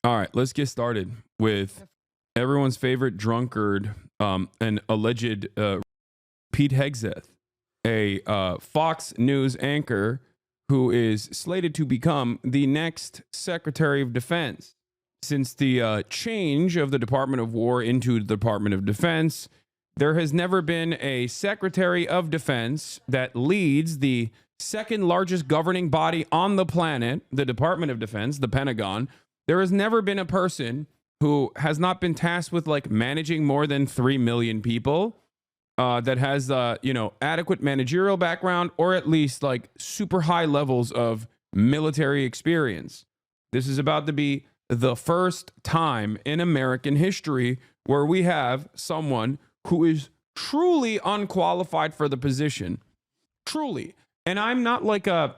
All right, let's get started with everyone's favorite drunkard and alleged Pete Hegseth, a Fox News anchor who is slated to become the next Secretary of Defense. Since the change of the Department of War into the Department of Defense, there has never been a Secretary of Defense that leads the second largest governing body on the planet, the Department of Defense, the Pentagon. There has never been a person who has not been tasked with like managing more than 3 million people, that has adequate managerial background or at least like super high levels of military experience. This is about to be the first time in American history where we have someone who is truly unqualified for the position. Truly. And I'm not like a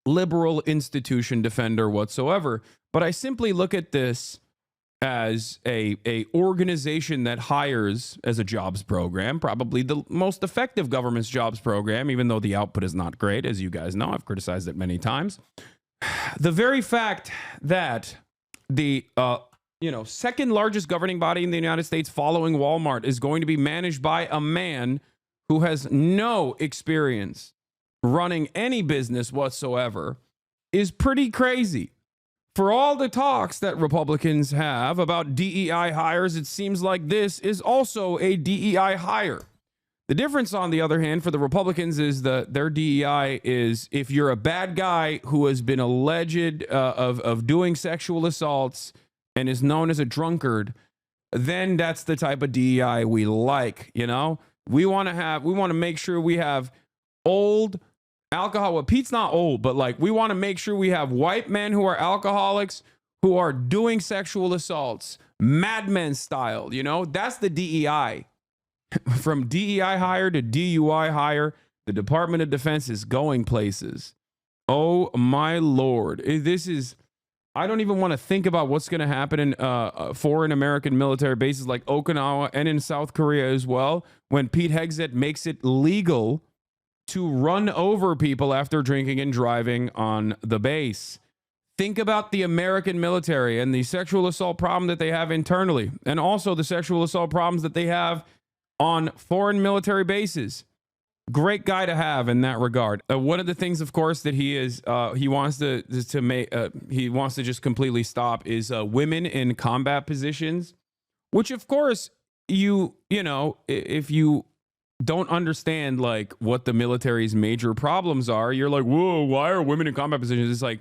liberal institution defender whatsoever, but I simply look at this as a organization that hires as a jobs program, probably the most effective government's jobs program, even though the output is not great, as you guys know. I've criticized it many times. The very fact that the second largest governing body in the United States following Walmart is going to be managed by a man who has no experience running any business whatsoever is pretty crazy. For all the talks that Republicans have about DEI hires, it seems like this is also a DEI hire. The difference, on the other hand, for the Republicans is their DEI is if you're a bad guy who has been alleged of doing sexual assaults and is known as a drunkard, then that's the type of DEI we like. We want to make sure we have old alcohol. Well, Pete's not old, but like we want to make sure we have white men who are alcoholics who are doing sexual assaults, Mad Men style. That's the DEI. From DEI hire to DUI hire, the Department of Defense is going places. Oh my Lord. I don't even want to think about what's going to happen in foreign American military bases like Okinawa and in South Korea as well, when Pete Hegseth makes it legal to run over people after drinking and driving on the base. Think about the American military and the sexual assault problem that they have internally, and also the sexual assault problems that they have on foreign military bases. Great guy to have in that regard. One of the things, of course, that he wants to just completely stop is women in combat positions, which, of course, if you don't understand like what the military's major problems are, you're like, whoa, why are women in combat positions? It's like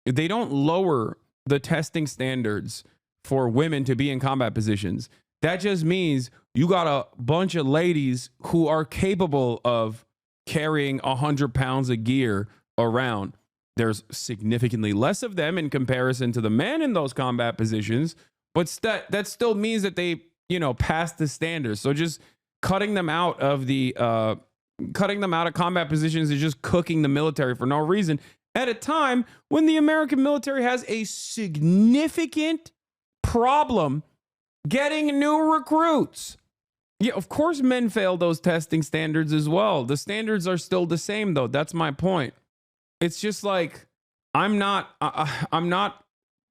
they don't lower the testing standards for women to be in combat positions. That just means you got a bunch of ladies who are capable of carrying 100 pounds of gear around. There's significantly less of them in comparison to the men in those combat positions, but that still means that they, pass the standards. So just cutting them out of combat positions is just cooking the military for no reason at a time when the American military has a significant problem getting new recruits. Yeah, of course men fail those testing standards as well. The standards are still the same though. That's my point. It's just like I'm not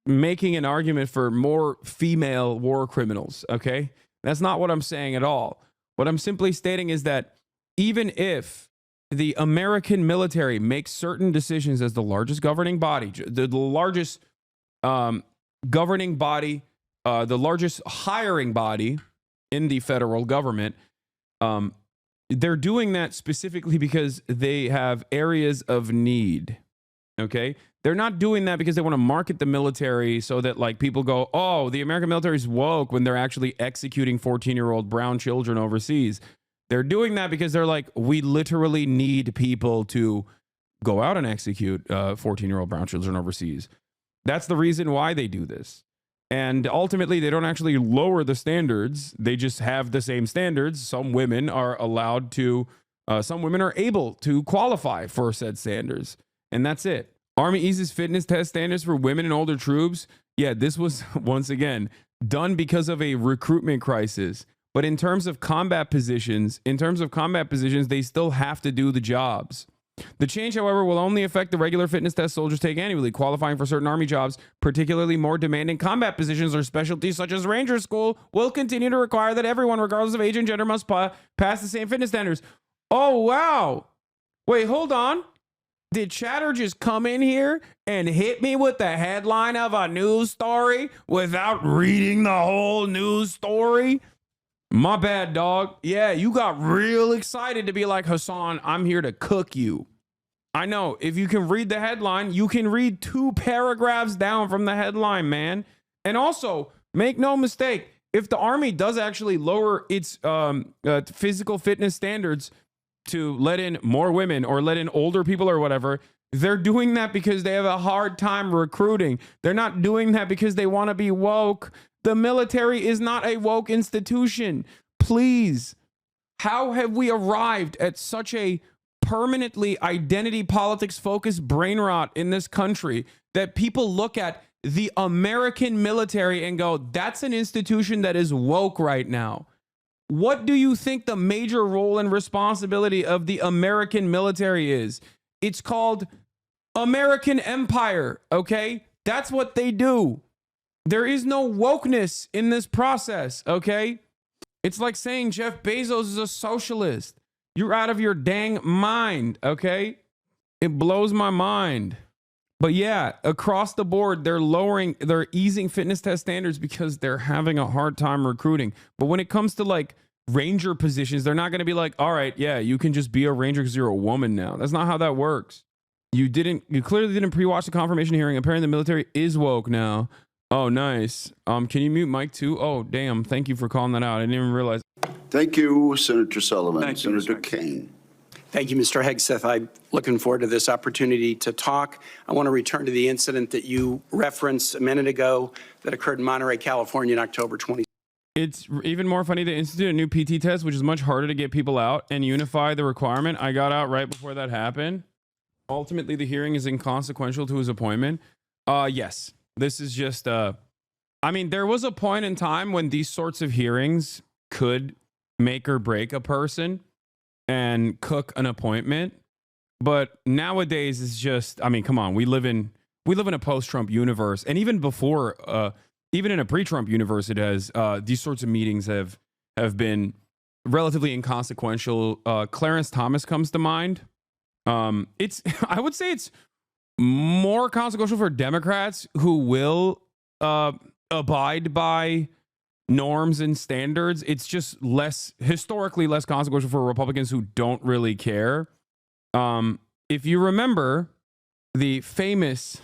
making an argument for more female war criminals, okay? That's not what I'm saying at all. What I'm simply stating is that even if the American military makes certain decisions as the largest governing body, the largest governing body, the largest hiring body in the federal government, they're doing that specifically because they have areas of need. Okay. They're not doing that because they want to market the military so that like people go, oh, the American military is woke, when they're actually executing 14-year-old brown children overseas. They're doing that because they're like, we literally need people to go out and execute 14-year-old brown children overseas. That's the reason why they do this. And ultimately, they don't actually lower the standards. They just have the same standards. Some women are able to qualify for said standards. And that's it. Army eases fitness test standards for women and older troops. Yeah, this was, once again, done because of a recruitment crisis. But in terms of combat positions, they still have to do the jobs. The change, however, will only affect the regular fitness test soldiers take annually, qualifying for certain Army jobs, particularly more demanding combat positions or specialties such as Ranger School, will continue to require that everyone, regardless of age and gender, must pass the same fitness standards. Oh, wow. Wait, hold on. Did Chatter just come in here and hit me with the headline of a news story without reading the whole news story? My bad, dog. Yeah, you got real excited to be like, Hasan, I'm here to cook you. I know. If you can read the headline, you can read 2 paragraphs down from the headline, man. And also, make no mistake, if the Army does actually lower its physical fitness standards to let in more women or let in older people or whatever, they're doing that because they have a hard time recruiting. They're not doing that because they want to be woke. The military is not a woke institution. Please. How have we arrived at such a permanently identity politics focused brain rot in this country that people look at the American military and go, that's an institution that is woke right now? What do you think the major role and responsibility of the American military is? It's called American Empire, okay? That's what they do. There is no wokeness in this process, okay? It's like saying Jeff Bezos is a socialist. You're out of your dang mind, okay? It blows my mind. But yeah, across the board, they're easing fitness test standards because they're having a hard time recruiting. But when it comes to like Ranger positions, they're not going to be like, all right, yeah, you can just be a Ranger because you're a woman now. That's not how that works. You clearly didn't pre-watch the confirmation hearing. Apparently the military is woke now. Oh, nice. Can you mute Mike too? Oh, damn. Thank you for calling that out. I didn't even realize. Thank you, Senator Sullivan. Thank you, Senator Mr. Kane. Thank you, Mr. Hegseth. I'm looking forward to this opportunity to talk. I want to return to the incident that you referenced a minute ago that occurred in Monterey, California in October 20. It's even more funny to institute a new PT test, which is much harder to get people out and unify the requirement. I got out right before that happened. Ultimately, the hearing is inconsequential to his appointment. Yes. This is just, I mean, there was a point in time when these sorts of hearings could make or break a person and cook an appointment. But nowadays it's just, I mean, come on, we live in a post-Trump universe. And even before, even in a pre-Trump universe, it has, these sorts of meetings have been relatively inconsequential. Clarence Thomas comes to mind. I would say it's more consequential for Democrats who will abide by norms and standards. It's just historically less consequential for Republicans who don't really care. If you remember the famous,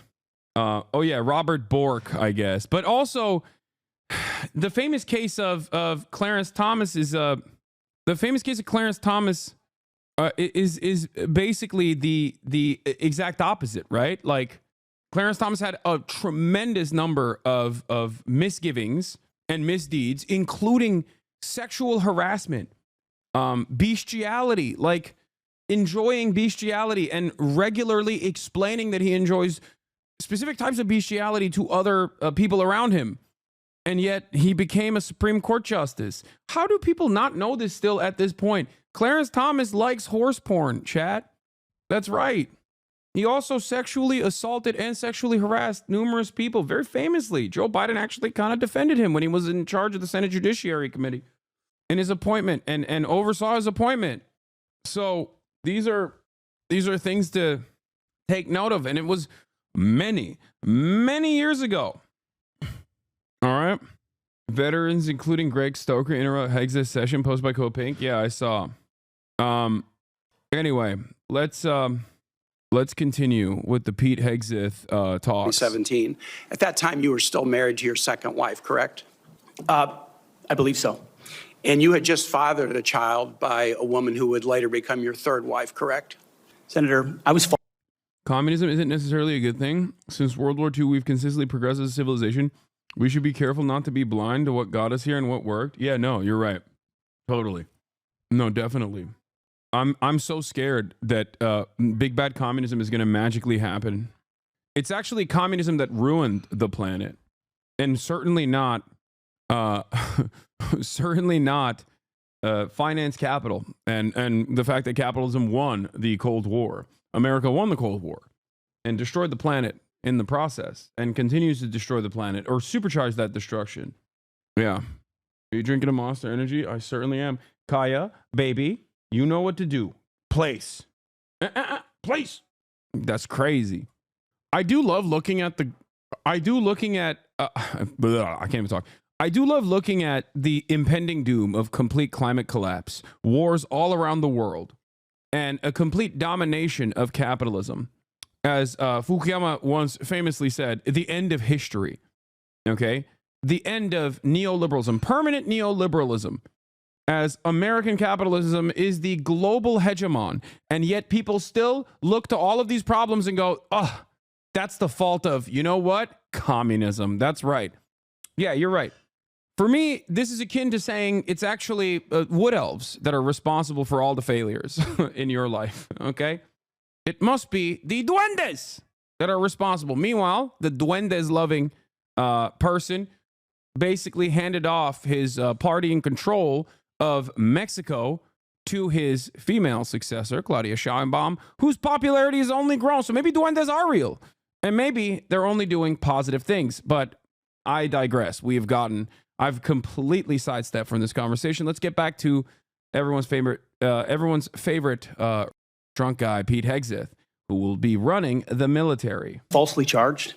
Robert Bork, I guess, but also the famous case of Clarence Thomas is is basically the exact opposite, right? Like Clarence Thomas had a tremendous number of misgivings and misdeeds, including sexual harassment, bestiality, like enjoying bestiality and regularly explaining that he enjoys specific types of bestiality to other people around him. And yet he became a Supreme Court justice. How do people not know this still at this point? Clarence Thomas likes horse porn, chat. That's right. He also sexually assaulted and sexually harassed numerous people, very famously. Joe Biden actually kind of defended him when he was in charge of the Senate Judiciary Committee in his appointment and oversaw his appointment. So these are things to take note of. And it was many, many years ago. All right. Veterans, including Greg Stoker, interrupt Hegseth session posted by Copink. Yeah, I saw. Anyway, let's continue with the Pete Hegseth talks. 2017. At that time, you were still married to your second wife, correct? I believe so. And you had just fathered a child by a woman who would later become your third wife, correct? Senator, I was. Communism isn't necessarily a good thing. Since World War II, we've consistently progressed as a civilization. We should be careful not to be blind to what got us here and what worked. Yeah, no, you're right. Totally. No, definitely. I'm so scared that big bad communism is going to magically happen. It's actually communism that ruined the planet, and certainly not finance capital and the fact that capitalism won the Cold War. America won the Cold War and destroyed the planet in the process and continues to destroy the planet or supercharge that destruction. Yeah. Are you drinking a Monster Energy? I certainly am. Kaya, baby, you know what to do. Place. Place. That's crazy. I do love looking at I can't even talk. I do love looking at the impending doom of complete climate collapse, wars all around the world, and a complete domination of capitalism. As Fukuyama once famously said, the end of history. Okay? The end of neoliberalism, permanent neoliberalism, as American capitalism is the global hegemon. And yet people still look to all of these problems and go, oh, that's the fault of, you know what? Communism. That's right. Yeah, you're right. For me, this is akin to saying it's actually wood elves that are responsible for all the failures in your life, okay? It must be the duendes that are responsible. Meanwhile, the duendes-loving person basically handed off his party and control of Mexico to his female successor, Claudia Sheinbaum, whose popularity has only grown. So maybe duendes are real. And maybe they're only doing positive things. But I digress. I've completely sidestepped from this conversation. Let's get back to everyone's favorite drunk guy, Pete Hegseth, who will be running the military. Falsely charged,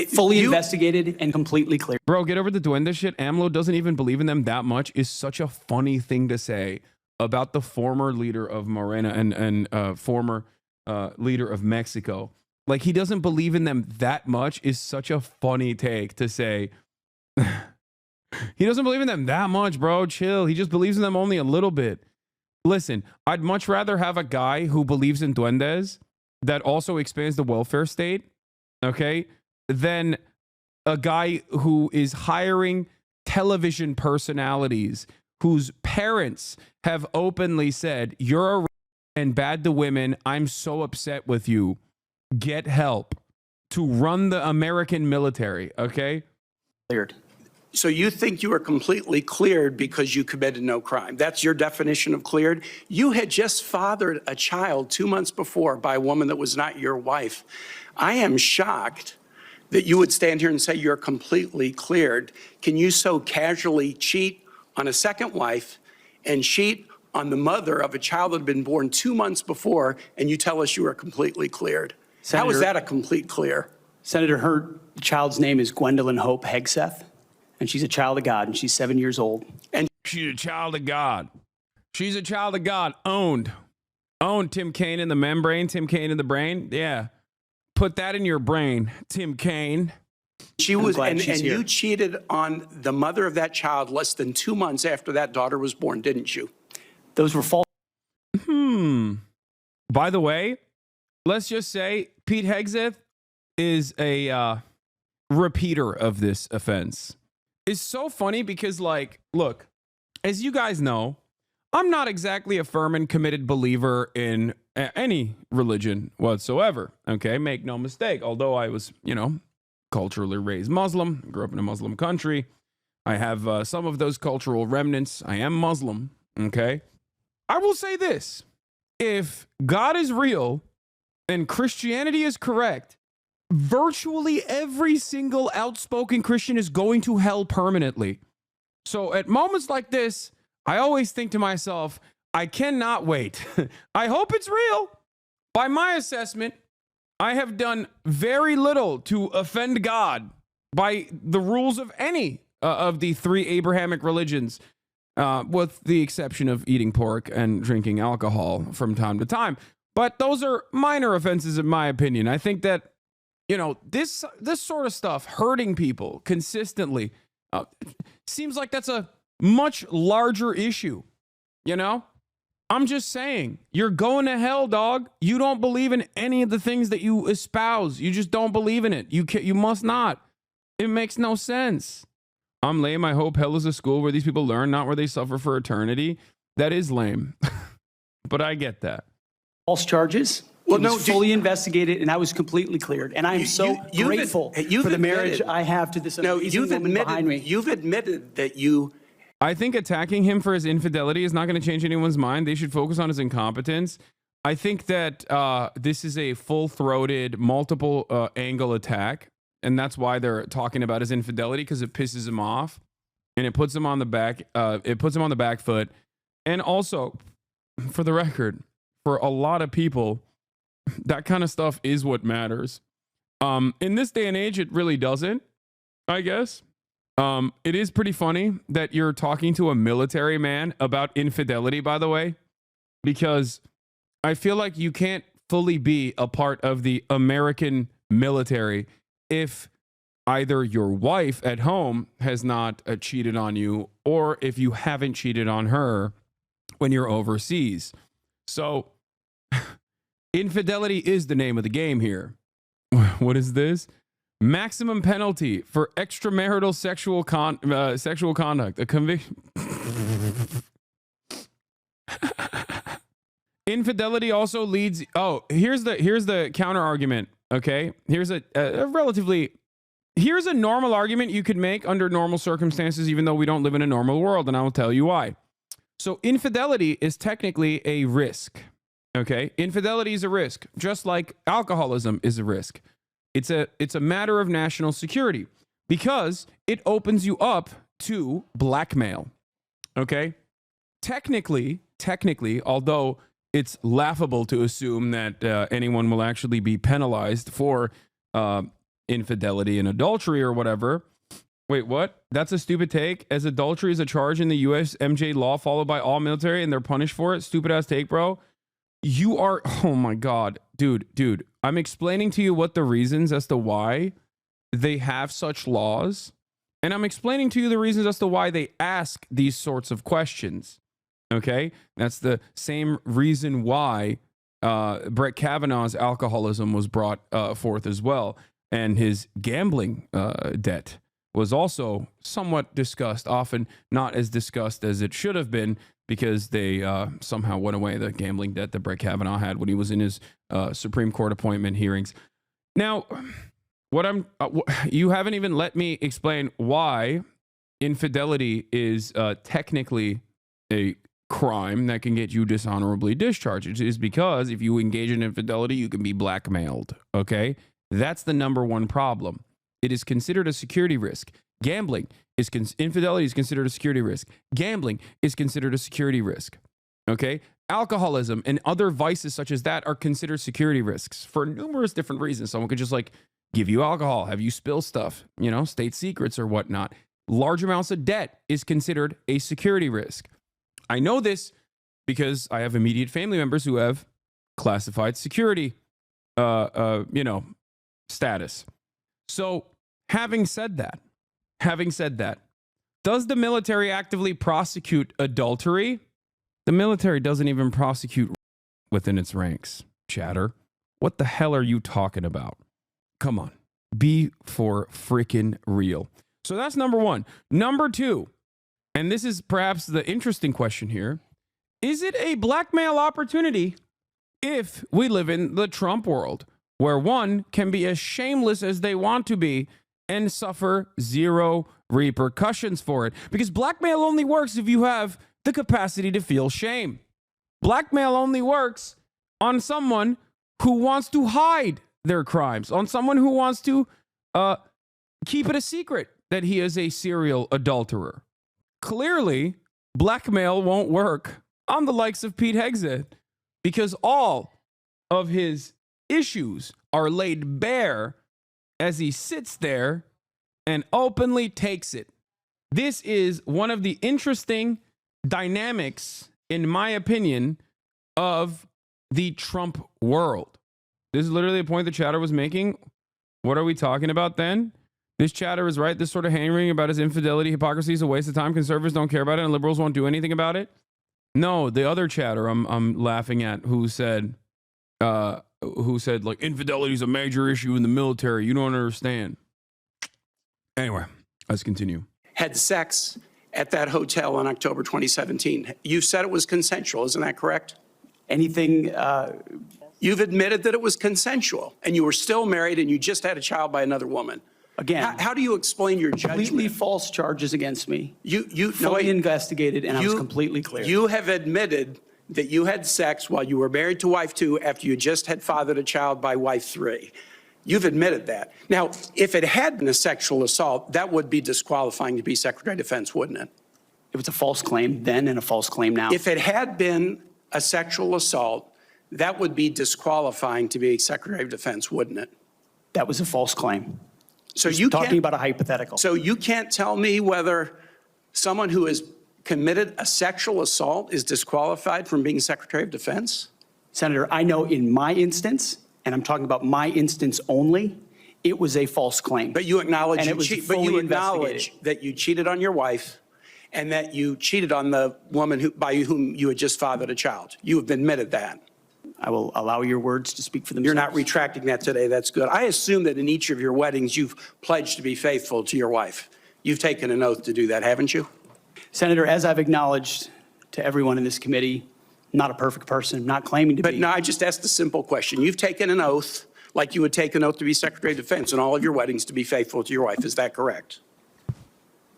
fully investigated, and completely clear. Bro, get over the duende shit. AMLO doesn't even believe in them that much is such a funny thing to say about the former leader of Morena and former leader of Mexico. Like, he doesn't believe in them that much is such a funny take to say. He doesn't believe in them that much, bro. Chill. He just believes in them only a little bit. Listen, I'd much rather have a guy who believes in duendes that also expands the welfare state, okay, than a guy who is hiring television personalities whose parents have openly said, you're a and bad to women. I'm so upset with you. Get help, to run the American military, okay? Cleared. So you think you were completely cleared because you committed no crime? That's your definition of cleared? You had just fathered a child 2 months before by a woman that was not your wife. I am shocked that you would stand here and say you're completely cleared. Can you so casually cheat on a second wife and cheat on the mother of a child that had been born 2 months before, and you tell us you are completely cleared? Senator, how is that a complete clear? Senator, her child's name is Gwendolyn Hope Hegseth, and she's a child of God, and she's 7 years old. And she's a child of God. She's a child of God. Owned. Tim Kaine in the membrane, Tim Kaine in the brain. Yeah. Put that in your brain, Tim Kaine. She was, and you cheated on the mother of that child less than 2 months after that daughter was born, didn't you? Those were false. By the way, let's just say Pete Hegseth is a repeater of this offense. It's so funny because, like, look, as you guys know, I'm not exactly a firm and committed believer in any religion whatsoever. Okay, make no mistake. Although I was, culturally raised Muslim, grew up in a Muslim country, I have some of those cultural remnants. I am Muslim. Okay, I will say this: if God is real and Christianity is correct, virtually every single outspoken Christian is going to hell permanently. So at moments like this, I always think to myself, I cannot wait. I hope it's real. By my assessment, I have done very little to offend God by the rules of any of the three Abrahamic religions, with the exception of eating pork and drinking alcohol from time to time. But those are minor offenses in my opinion. I think that, this sort of stuff, hurting people consistently, seems like that's a much larger issue. I'm just saying, you're going to hell, dog. You don't believe in any of the things that you espouse. You just don't believe in it. You must not. It makes no sense. I'm lame. I hope hell is a school where these people learn, not where they suffer for eternity. That is lame. But I get that. False charges. Well, no, fully investigated, and I was completely cleared. And I am so grateful for the marriage I have to this amazing woman behind me. You've admitted that you... I think attacking him for his infidelity is not going to change anyone's mind. They should focus on his incompetence. I think that this is a full-throated, multiple angle attack, and that's why they're talking about his infidelity, because it pisses him off and it puts him on the back. It puts him on the back foot, and also, for the record, for a lot of people, that kind of stuff is what matters. In this day and age, it really doesn't, I guess. It is pretty funny that you're talking to a military man about infidelity, by the way, because I feel like you can't fully be a part of the American military if either your wife at home has not cheated on you, or if you haven't cheated on her when you're overseas. So infidelity is the name of the game here. What is this? Maximum penalty for extramarital sexual conduct. A conviction. Infidelity also leads. Oh, here's the counter argument. Okay, here's a normal argument you could make under normal circumstances, even though we don't live in a normal world, and I will tell you why. So infidelity is technically a risk. Okay, infidelity is a risk, just like alcoholism is a risk. It's a matter of national security because it opens you up to blackmail. Okay, technically, although it's laughable to assume that anyone will actually be penalized for infidelity and adultery or whatever. Wait, what? That's a stupid take. As adultery is a charge in the U.S. MJ law followed by all military and they're punished for it. Stupid ass take, bro. You are, oh my God, dude. I'm explaining to you what the reasons as to why they have such laws. And I'm explaining to you the reasons as to why they ask these sorts of questions. Okay, that's the same reason why Brett Kavanaugh's alcoholism was brought forth as well. And his gambling debt was also somewhat discussed, often not as discussed as it should have been, because they somehow went away, the gambling debt that Brett Kavanaugh had when he was in his Supreme Court appointment hearings. Now, you haven't even let me explain why infidelity is technically a crime that can get you dishonorably discharged. It is because if you engage in infidelity, you can be blackmailed. Okay, that's the number one problem. It is considered a security risk. Gambling is infidelity is considered a security risk. Gambling is considered a security risk. Okay, alcoholism and other vices such as that are considered security risks for numerous different reasons. Someone could just like give you alcohol, have you spill stuff, state secrets or whatnot. Large amounts of debt is considered a security risk. I know this because I have immediate family members who have classified security, status. So having said that, does the military actively prosecute adultery? The military doesn't even prosecute within its ranks. Chatter. What the hell are you talking about? Come on. Be for freaking real. So that's number one. Number two, and this is perhaps the interesting question here, is it a blackmail opportunity if we live in the Trump world, where one can be as shameless as they want to be and suffer zero repercussions for it? Because blackmail only works if you have the capacity to feel shame. Blackmail only works on someone who wants to hide their crimes, on someone who wants to keep it a secret that he is a serial adulterer. Clearly, blackmail won't work on the likes of Pete Hegseth because all of his issues are laid bare as he sits there and openly takes it. This is one of the interesting dynamics, in my opinion, of the Trump world. This is literally a point the chatter was making. What are we talking about then? This chatter is right. This sort of hand-wringing about his infidelity, hypocrisy is a waste of time. Conservatives don't care about it and liberals won't do anything about it. No, the other chatter I'm laughing at who said like infidelity is a major issue in the military. You don't understand. Anyway, let's continue. Had sex at that hotel in October 2017. You said it was consensual. Isn't that correct? Anything? You've admitted that it was consensual and you were still married and you just had a child by another woman. Again, how do you explain your judgment? Completely false charges against me. You fully investigated, and I was completely clear. You have admitted that you had sex while you were married to wife 2 after you just had fathered a child by wife 3. You've admitted that. Now, if it had been a sexual assault, that would be disqualifying to be Secretary of Defense, wouldn't it? It was a false claim then and a false claim now. If it had been a sexual assault, that would be disqualifying to be Secretary of Defense, wouldn't it? That was a false claim. So Just you talking can't, about a hypothetical. so you can't tell me whether someone who has committed a sexual assault is disqualified from being Secretary of Defense? Senator, I know in my instance, and I'm talking about my instance only, it was a false claim. But you acknowledge, And it was but fully you acknowledge investigated. that you cheated on your wife and that you cheated on the woman by whom you had just fathered a child. You have admitted that. I will allow your words to speak for themselves. You're not retracting that today. That's good. I assume that in each of your weddings, you've pledged to be faithful to your wife. You've taken an oath to do that, haven't you? Senator, as I've acknowledged to everyone in this committee, not a perfect person, not claiming to But be. no, I just asked a simple question. You've taken an oath, like you would take an oath to be Secretary of Defense in all of your weddings to be faithful to your wife. Is that correct?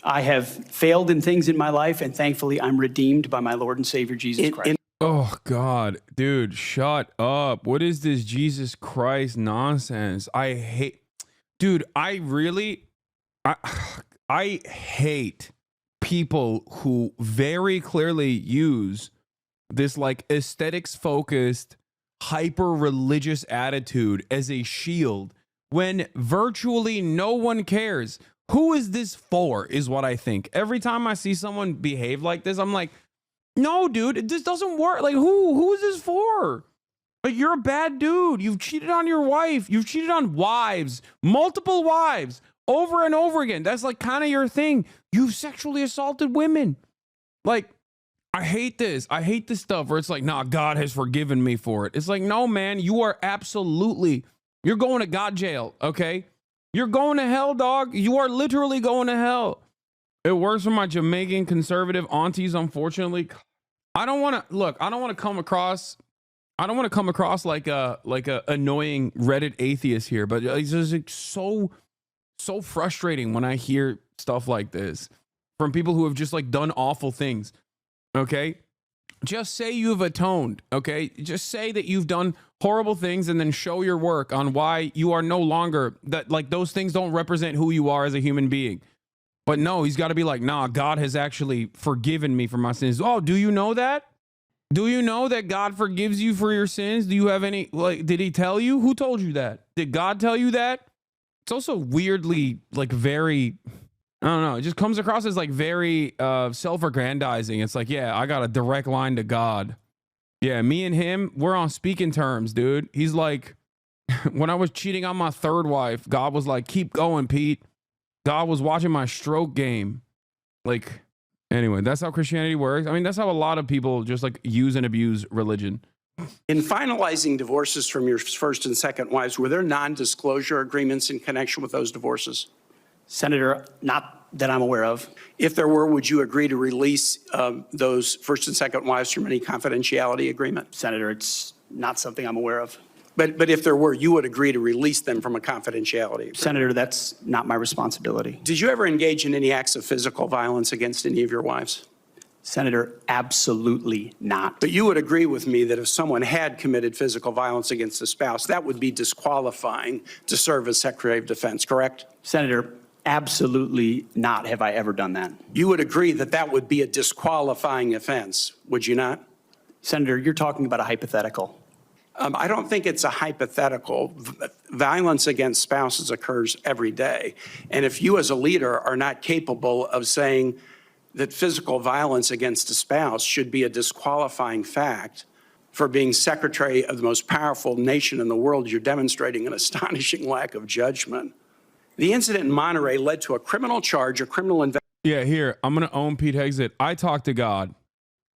I have failed in things in my life, and thankfully I'm redeemed by my Lord and Savior, Jesus Christ. Oh God, dude, shut up. What is this Jesus Christ nonsense? I hate, dude, I hate people who very clearly use this like aesthetics focused, hyper religious attitude as a shield when virtually no one cares. Who is this for is what I think. Every time I see someone behave like this, I'm like, no, dude, this doesn't work. Like, who is this for? Like, you're a bad dude. You've cheated on your wife. You've cheated on wives, multiple wives, over and over again. That's like kind of your thing. You've sexually assaulted women. Like, I hate this. I hate this stuff where it's like, nah, God has forgiven me for it. It's like, no, man, you are absolutely, you're going to God jail, okay? You're going to hell, dog. You are literally going to hell. It works for my Jamaican conservative aunties, unfortunately. I don't want to come across like a annoying Reddit atheist here, but it's just like so frustrating when I hear stuff like this from people who have just like done awful things. Okay? Just say you've atoned, okay? Just say that you've done horrible things and then show your work on why you are no longer that, like, those things don't represent who you are as a human being. But no, he's got to be like, nah, God has actually forgiven me for my sins. Oh, do you know that? Do you know that God forgives you for your sins? Do you have any, like, did he tell you? Who told you that? Did God tell you that? It's also weirdly, like, very, I don't know. It just comes across as like very self-aggrandizing. It's like, yeah, I got a direct line to God. Yeah, me and him, we're on speaking terms, dude. He's like, when I was cheating on my third wife, God was like, keep going, Pete. God was watching my stroke game. Like, anyway, that's how Christianity works. I mean, that's how a lot of people just like use and abuse religion. In finalizing divorces from your first and second wives, were there non-disclosure agreements in connection with those divorces? Senator, not that I'm aware of. If there were, would you agree to release those first and second wives from any confidentiality agreement? Senator, it's not something I'm aware of. But if there were, you would agree to release them from a confidentiality agreement? Senator, that's not my responsibility. Did you ever engage in any acts of physical violence against any of your wives? Senator, absolutely not. But you would agree with me that if someone had committed physical violence against a spouse, that would be disqualifying to serve as Secretary of Defense, correct? Senator, absolutely not have I ever done that. You would agree that that would be a disqualifying offense, would you not? Senator, you're talking about a hypothetical. I don't think it's a hypothetical. Violence against spouses occurs every day. And if you as a leader are not capable of saying that physical violence against a spouse should be a disqualifying fact for being secretary of the most powerful nation in the world, you're demonstrating an astonishing lack of judgment. The incident in Monterey led to a criminal charge, a criminal investigation. Yeah, here, I'm going to own Pete Hegseth. I talked to God.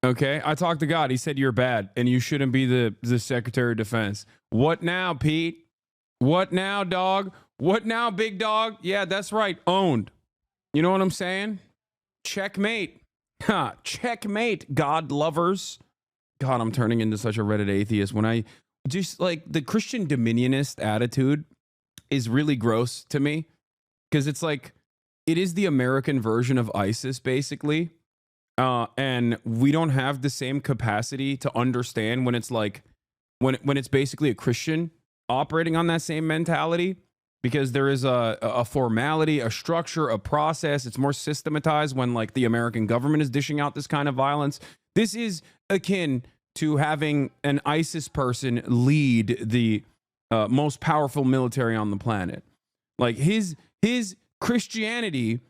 Okay, I talked to God. He said you're bad and you shouldn't be the Secretary of Defense. What now, Pete? What now, dog? What now, big dog? Yeah, that's right. Owned. You know what I'm saying? Checkmate. Ha, checkmate, God lovers. God, I'm turning into such a Reddit atheist when I just like the Christian dominionist attitude is really gross to me because it's like it is the American version of ISIS, basically. And we don't have the same capacity to understand when it's like, when it's basically a Christian operating on that same mentality, because there is a formality, a structure, a process. It's more systematized when like the American government is dishing out this kind of violence. This is akin to having an ISIS person lead the most powerful military on the planet. Like his Christianity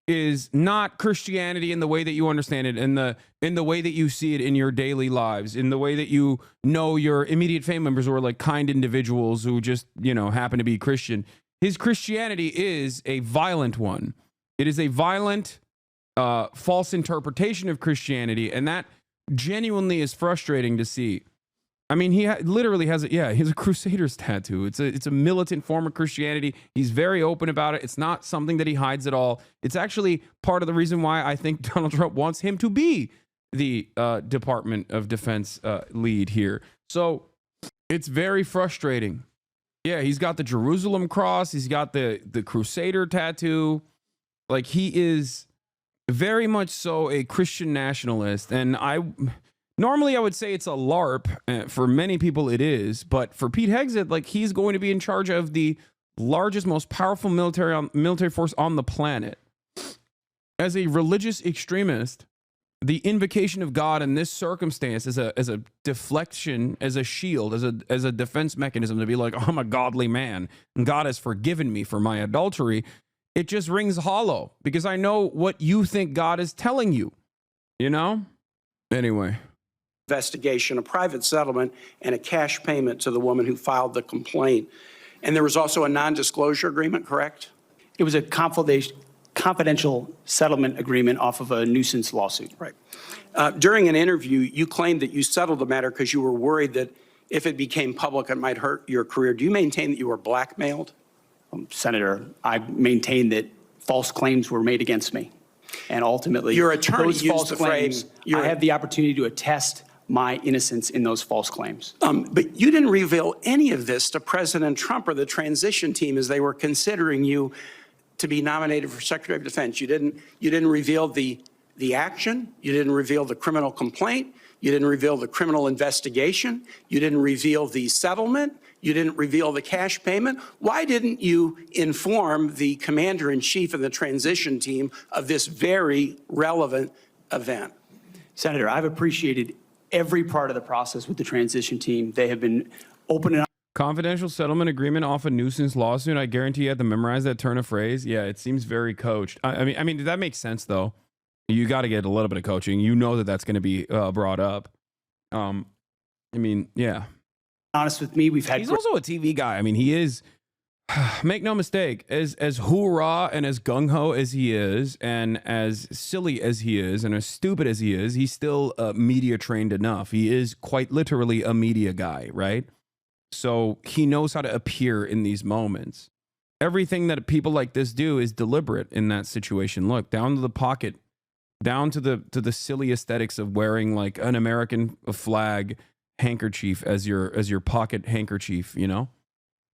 is not Christianity in the way that you understand it, in the way that you see it in your daily lives, in the way that you know your immediate family members who are like kind individuals who just, you know, happen to be Christian. His Christianity is a violent one. It is a violent, false interpretation of Christianity, and that genuinely is frustrating to see. I mean, he literally has he has a Crusaders tattoo. It's a militant form of Christianity. He's very open about it. It's not something that he hides at all. It's actually part of the reason why I think Donald Trump wants him to be the Department of Defense lead here. So it's very frustrating. Yeah, he's got the Jerusalem cross. He's got the Crusader tattoo. Like, he is very much so a Christian nationalist, and normally I would say it's a LARP. For many people it is, but for Pete Hegseth, like, he's going to be in charge of the largest, most powerful military force on the planet. As a religious extremist, the invocation of God in this circumstance as a deflection, as a shield, as a defense mechanism to be like, oh, I'm a godly man and God has forgiven me for my adultery, it just rings hollow because I know what you think God is telling you, you know? Anyway. Investigation, a private settlement, and a cash payment to the woman who filed the complaint. And there was also a non-disclosure agreement, correct? It was a confidential settlement agreement off of a nuisance lawsuit. Right. During an interview, you claimed that you settled the matter because you were worried that if it became public, it might hurt your career. Do you maintain that you were blackmailed? Senator, I maintain that false claims were made against me. And ultimately, your attorney those used false the claims, phrase, I have the opportunity to attest my innocence in those false claims. But you didn't reveal any of this to President Trump or the transition team as they were considering you to be nominated for Secretary of Defense. You didn't reveal the action. You didn't reveal the criminal complaint. You didn't reveal the criminal investigation. You didn't reveal the settlement. You didn't reveal the cash payment. Why didn't you inform the commander-in-chief and the transition team of this very relevant event? Senator, I've appreciated every part of the process with the transition team. They have been open and confidential settlement agreement off a nuisance lawsuit. I guarantee you had to memorize that turn of phrase. Yeah, it seems very coached. I mean, that makes sense though. You got to get a little bit of coaching. You know that that's going to be brought up. I mean, yeah. Honest with me, he's also a TV guy. I mean, he is. Make no mistake, as hoorah and as gung-ho as he is, and as silly as he is, and as stupid as he is, he's still media trained enough. He is quite literally a media guy, right? So he knows how to appear in these moments. Everything that people like this do is deliberate in that situation. Look, down to the pocket, down to the silly aesthetics of wearing like an American flag handkerchief as your pocket handkerchief, you know?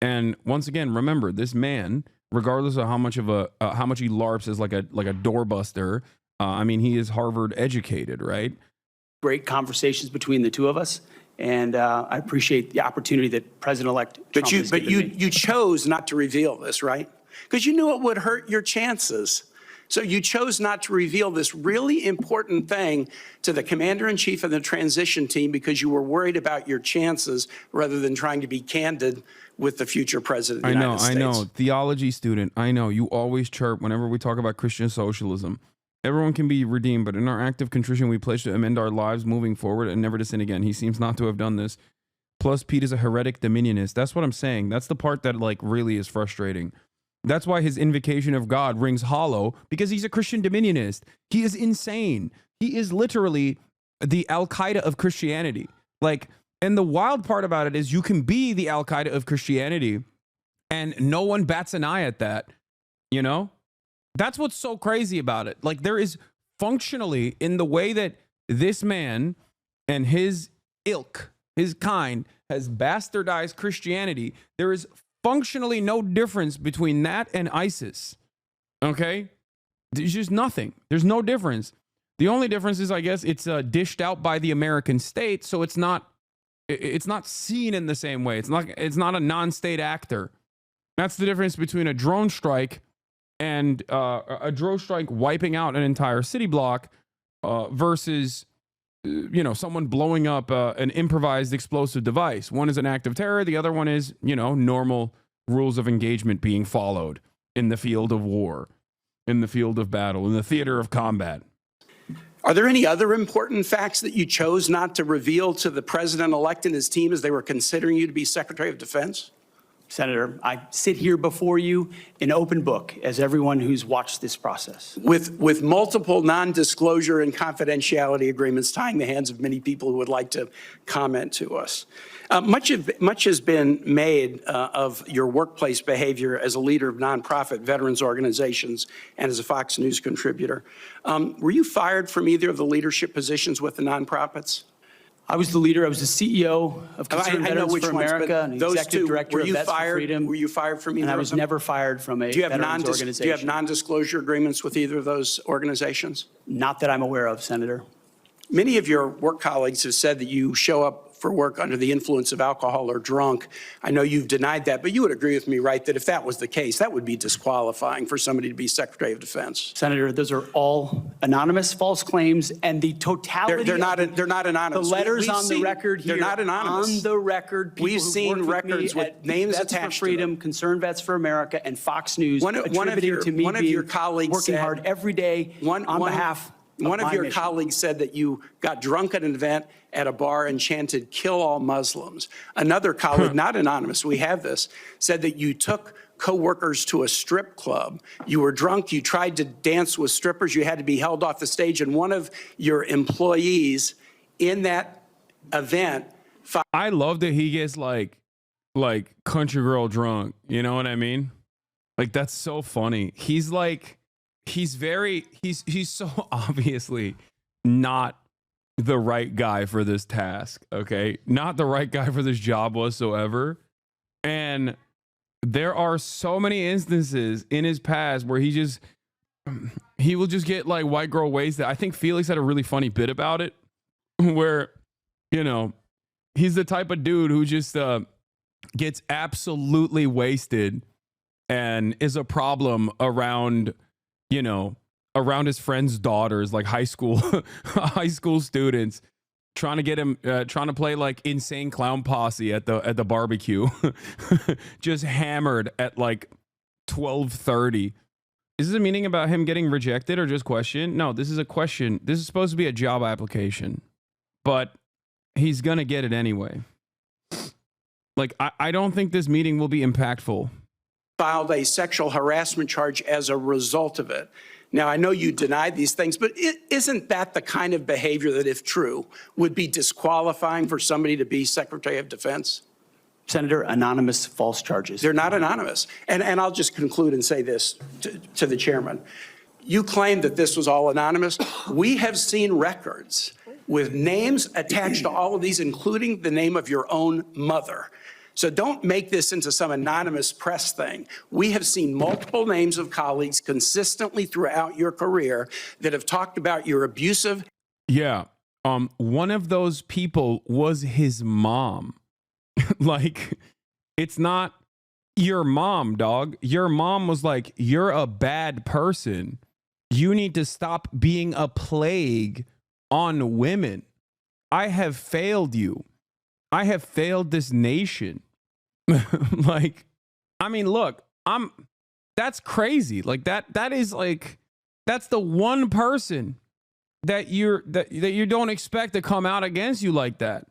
And once again, remember, this man, regardless of how much he LARPs as like a doorbuster, I mean, he is Harvard educated, right? Great conversations between the two of us, and I appreciate the opportunity that President-elect Trump has given me. You chose not to reveal this, right? Because you knew it would hurt your chances. So you chose not to reveal this really important thing to the commander-in-chief and the transition team because you were worried about your chances rather than trying to be candid with the future president of the United States. I know. Theology student, I know. You always chirp whenever we talk about Christian socialism. Everyone can be redeemed, but in our act of contrition, we pledge to amend our lives moving forward and never to sin again. He seems not to have done this. Plus, Pete is a heretic dominionist. That's what I'm saying. That's the part that like really is frustrating. That's why his invocation of God rings hollow, because he's a Christian dominionist. He is insane. He is literally the Al-Qaeda of Christianity. Like, and the wild part about it is you can be the Al-Qaeda of Christianity and no one bats an eye at that, you know? That's what's so crazy about it. Like, there is functionally, in the way that this man and his ilk, his kind, has bastardized Christianity, there is functionally no difference between that and ISIS. Okay? There's just nothing. There's no difference. The only difference is, I guess, it's dished out by the American state, so it's not seen in the same way. It's not a non-state actor. That's the difference between a drone strike and a drone strike wiping out an entire city block versus someone blowing up an improvised explosive device. One is an act of terror. The other one is, normal rules of engagement being followed in the field of war, in the field of battle, in the theater of combat. Are there any other important facts that you chose not to reveal to the president-elect and his team as they were considering you to be Secretary of Defense? Senator, I sit here before you in open book, as everyone who's watched this process. With multiple non-disclosure and confidentiality agreements tying the hands of many people who would like to comment to us. Much has been made of your workplace behavior as a leader of nonprofit veterans organizations and as a Fox News contributor. Were you fired from either of the leadership positions with the nonprofits? I was the leader. I was the CEO of Concerned Veterans for America and those executive two, director of Vets for Freedom. Were you fired from either and I of was them? never fired from a veterans organization. Do you have non-disclosure agreements with either of those organizations? Not that I'm aware of, Senator. Many of your work colleagues have said that you show up for work under the influence of alcohol or drunk. I know you've denied that, but you would agree with me, right, that if that was the case, that would be disqualifying for somebody to be Secretary of Defense. Senator, those are all anonymous false claims, and the totality they're not anonymous. The letters on the record here. They're not anonymous. On the record, we've seen records with names Vets attached for Freedom, to them. Concerned Vets for America, and Fox News One of your colleagues working said, hard every day on behalf of one of my your mission. colleagues said that you got drunk at an event at a bar and chanted, "Kill all Muslims." Another colleague, not anonymous, we have this, said that you took coworkers to a strip club. You were drunk, you tried to dance with strippers, you had to be held off the stage, and one of your employees in that event. I love that he gets like country girl drunk. You know what I mean? Like, that's so funny. He's so obviously not the right guy for this task, okay? Not the right guy for this job whatsoever. And there are so many instances in his past where he will just get like white girl wasted. I think Felix had a really funny bit about it where, he's the type of dude who just gets absolutely wasted and is a problem around his friends' daughters, like high school students, trying to get him, trying to play like Insane Clown Posse at the barbecue, just hammered at like 12:30. Is this a meaning about him getting rejected or just question? No, this is a question. This is supposed to be a job application, but he's gonna get it anyway. Like, I don't think this meeting will be impactful. Filed a sexual harassment charge as a result of it. Now, I know you denied these things, but isn't that the kind of behavior that, if true, would be disqualifying for somebody to be Secretary of Defense? Senator, anonymous false charges. They're not anonymous. And I'll just conclude and say this to the chairman. You claim that this was all anonymous. We have seen records with names attached to all of these, including the name of your own mother. So don't make this into some anonymous press thing. We have seen multiple names of colleagues consistently throughout your career that have talked about your abusive. Yeah. One of those people was his mom. Like, it's not your mom, dog. Your mom was like, "You're a bad person. You need to stop being a plague on women. I have failed you. I have failed this nation." Like, I mean, look, that's crazy. Like that is like, that's the one person that you don't expect to come out against you like that.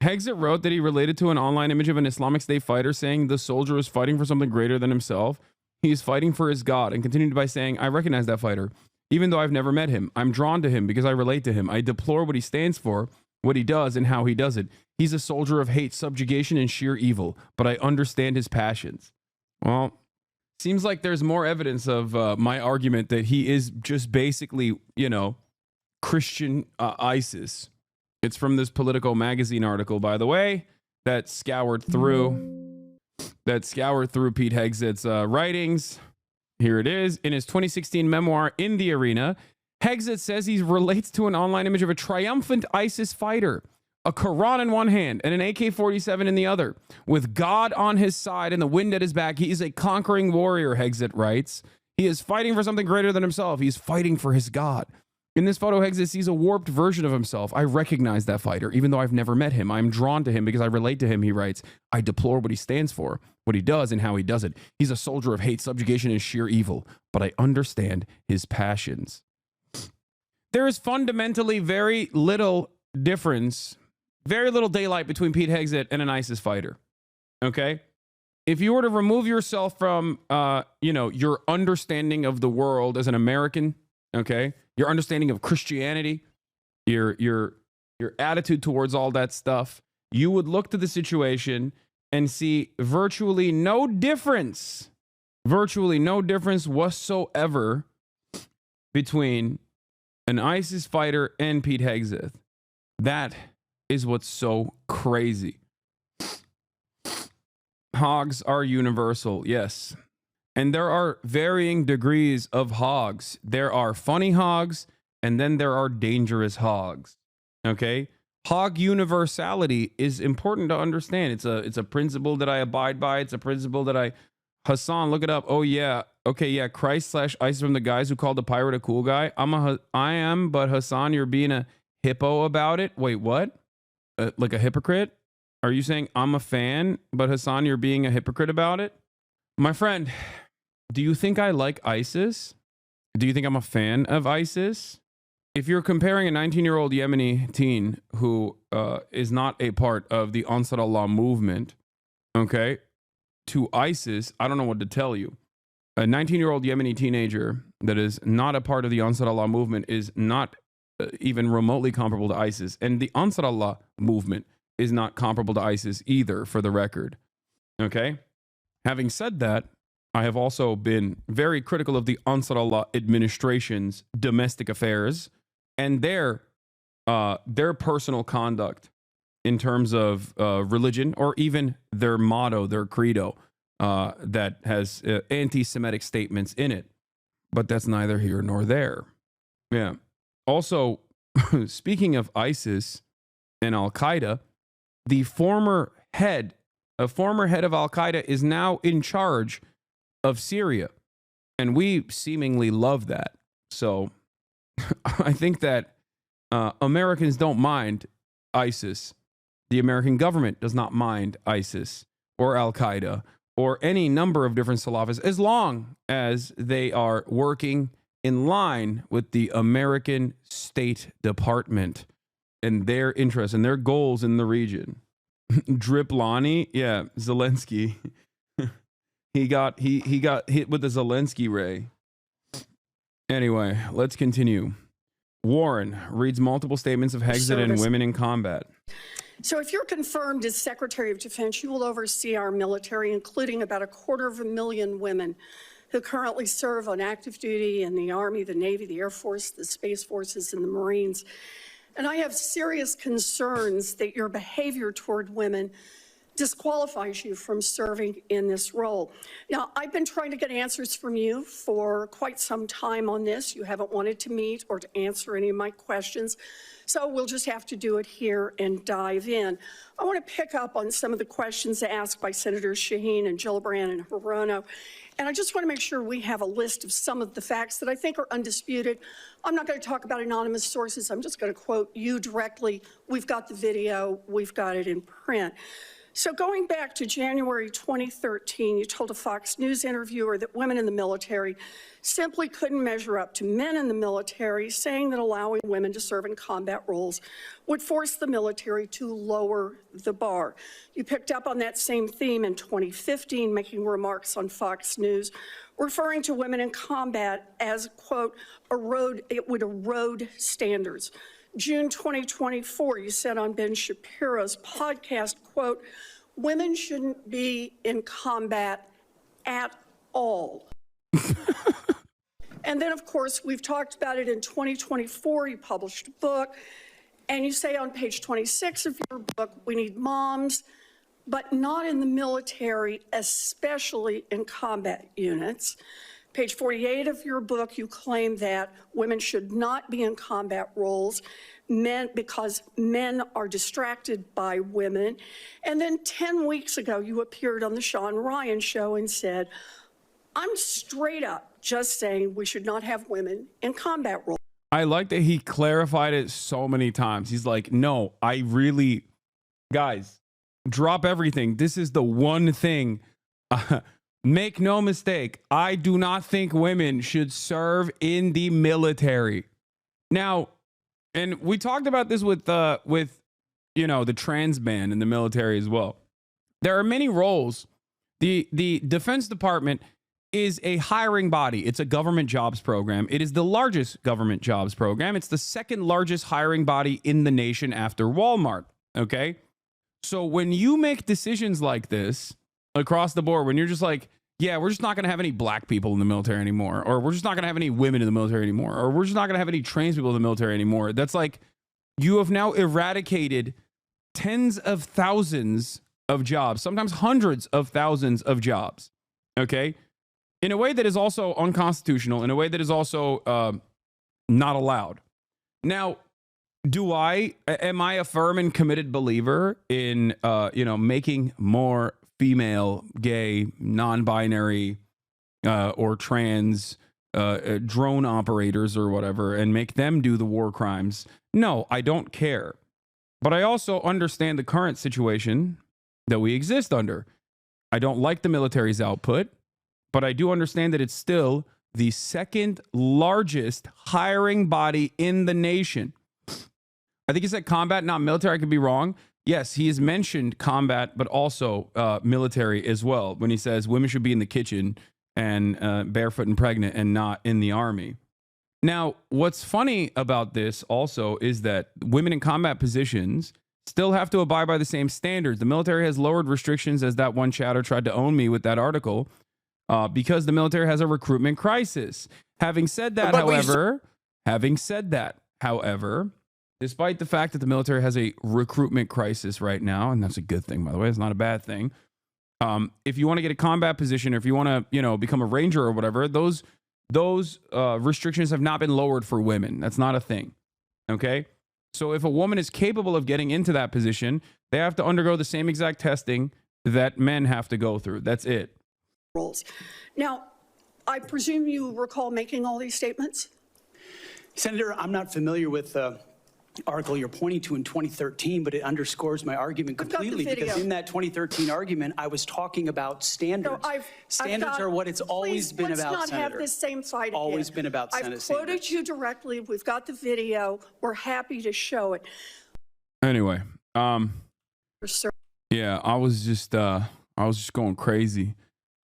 Hegseth wrote that he related to an online image of an Islamic State fighter saying the soldier is fighting for something greater than himself. He is fighting for his God, and continued by saying, "I recognize that fighter, even though I've never met him. I'm drawn to him because I relate to him. I deplore what he stands for, what he does, and how he does it. He's a soldier of hate, subjugation, and sheer evil, but I understand his passions." Well, seems like there's more evidence of my argument that he is just basically, Christian ISIS. It's from this Politico magazine article, by the way, that scoured through Pete Hegseth's writings. Here it is. In his 2016 memoir, In the Arena, Hegseth says he relates to an online image of a triumphant ISIS fighter, a Quran in one hand and an AK-47 in the other, with God on his side and the wind at his back. He is a conquering warrior, Hegseth writes. He is fighting for something greater than himself. He's fighting for his God. In this photo, Hegseth sees a warped version of himself. I recognize that fighter, even though I've never met him. I'm drawn to him because I relate to him, he writes. I deplore what he stands for, what he does, and how he does it. He's a soldier of hate, subjugation, and sheer evil, but I understand his passions. There is fundamentally very little difference, very little daylight between Pete Hegseth and an ISIS fighter. Okay? If you were to remove yourself from, your understanding of the world as an American, okay, your understanding of Christianity, your attitude towards all that stuff, you would look to the situation and see virtually no difference whatsoever between an ISIS fighter and Pete Hegseth. That is what's so crazy. Hogs are universal, yes. And there are varying degrees of hogs. There are funny hogs, and then there are dangerous hogs. Okay? Hog universality is important to understand. It's a principle that I abide by. It's a principle that Hasan, look it up. Oh, yeah. Okay, yeah. Christ/ISIS from the guys who called the pirate a cool guy. I am, but Hasan, you're being a hippo about it. Wait, what? Like a hypocrite? Are you saying I'm a fan, but Hasan, you're being a hypocrite about it? My friend, do you think I like ISIS? Do you think I'm a fan of ISIS? If you're comparing a 19-year-old Yemeni teen who is not a part of the Ansar Allah movement, okay, to ISIS, I don't know what to tell you. A 19-year-old Yemeni teenager that is not a part of the Ansar Allah movement is not even remotely comparable to ISIS. And the Ansar Allah movement is not comparable to ISIS either, for the record. Okay? Having said that, I have also been very critical of the Ansar Allah administration's domestic affairs and their personal conduct in terms of religion, or even their motto, their credo, that has anti-Semitic statements in it. But that's neither here nor there. Yeah. Also, speaking of ISIS and Al-Qaeda, the former head of Al-Qaeda is now in charge of Syria. And we seemingly love that. So I think that Americans don't mind ISIS. The American government does not mind ISIS or Al-Qaeda or any number of different Salafists, as long as they are working in line with the American State Department and their interests and their goals in the region. Driplani, yeah, Zelensky. he got hit with the Zelensky ray. Anyway, let's continue. Warren reads multiple statements of Hegseth and women in combat. So if you're confirmed as Secretary of Defense, you will oversee our military, including about 250,000 women who currently serve on active duty in the Army, the Navy, the Air Force, the Space Forces, and the Marines. And I have serious concerns that your behavior toward women disqualifies you from serving in this role. Now, I've been trying to get answers from you for quite some time on this. You haven't wanted to meet or to answer any of my questions, so we'll just have to do it here and dive in. I want to pick up on some of the questions asked by Senators Shaheen and Gillibrand and Hirono, and I just want to make sure we have a list of some of the facts that I think are undisputed. I'm not going to talk about anonymous sources. I'm just going to quote you directly. We've got the video. We've got it in print. So going back to January 2013, you told a Fox News interviewer that women in the military simply couldn't measure up to men in the military, saying that allowing women to serve in combat roles would force the military to lower the bar. You picked up on that same theme in 2015, making remarks on Fox News, referring to women in combat as, quote, it would erode standards. June 2024, you said on Ben Shapiro's podcast, quote, women shouldn't be in combat at all. And then, of course, we've talked about it in 2024. You published a book, and you say on page 26 of your book, we need moms, but not in the military, especially in combat units. Page 48 of your book, you claim that women should not be in combat roles because men are distracted by women. And then 10 weeks ago, you appeared on the Sean Ryan show and said, I'm straight up just saying we should not have women in combat roles. I like that he clarified it so many times. He's like, no, I really, guys, drop everything. This is the one thing. Make no mistake. I do not think women should serve in the military. Now, and we talked about this with you know, the trans ban in the military as well. There are many roles. The Defense Department is a hiring body. It's a government jobs program. It is the largest government jobs program. It's the second largest hiring body in the nation after Walmart. Okay. So when you make decisions like this across the board, when you're just like, yeah, we're just not going to have any black people in the military anymore, or we're just not going to have any women in the military anymore, or we're just not going to have any trans people in the military anymore. That's like, you have now eradicated tens of thousands of jobs, sometimes hundreds of thousands of jobs. Okay. In a way that is also unconstitutional, in a way that is also not allowed. Now, am I a firm and committed believer in, you know, making more female, gay, non-binary, or trans drone operators or whatever and make them do the war crimes? No, I don't care. But I also understand the current situation that we exist under. I don't like the military's output. But I do understand that it's still the second largest hiring body in the nation. I think he said combat, not military. I could be wrong. Yes, he has mentioned combat, but also military as well, when he says women should be in the kitchen and barefoot and pregnant and not in the army. Now, what's funny about this also is that women in combat positions still have to abide by the same standards. The military has lowered restrictions, as that one chatter tried to own me with that article. Because the military has a recruitment crisis. Having said that, however, despite the fact that the military has a recruitment crisis right now, and that's a good thing, by the way, it's not a bad thing. If you want to get a combat position, or if you want to, you know, become a ranger or whatever, those restrictions have not been lowered for women. That's not a thing. Okay. So if a woman is capable of getting into that position, they have to undergo the same exact testing that men have to go through. That's it. Roles. Now, I presume you recall making all these statements? Senator, I'm not familiar with the article you're pointing to in 2013, but it underscores my argument completely, because in that 2013 argument, I was talking about standards. No, standards are what it's always been about, Senator. Let's not have this same fight again. Always been about Senate standards. I've quoted you directly. We've got the video. We're happy to show it. Anyway, yeah, I was just going crazy.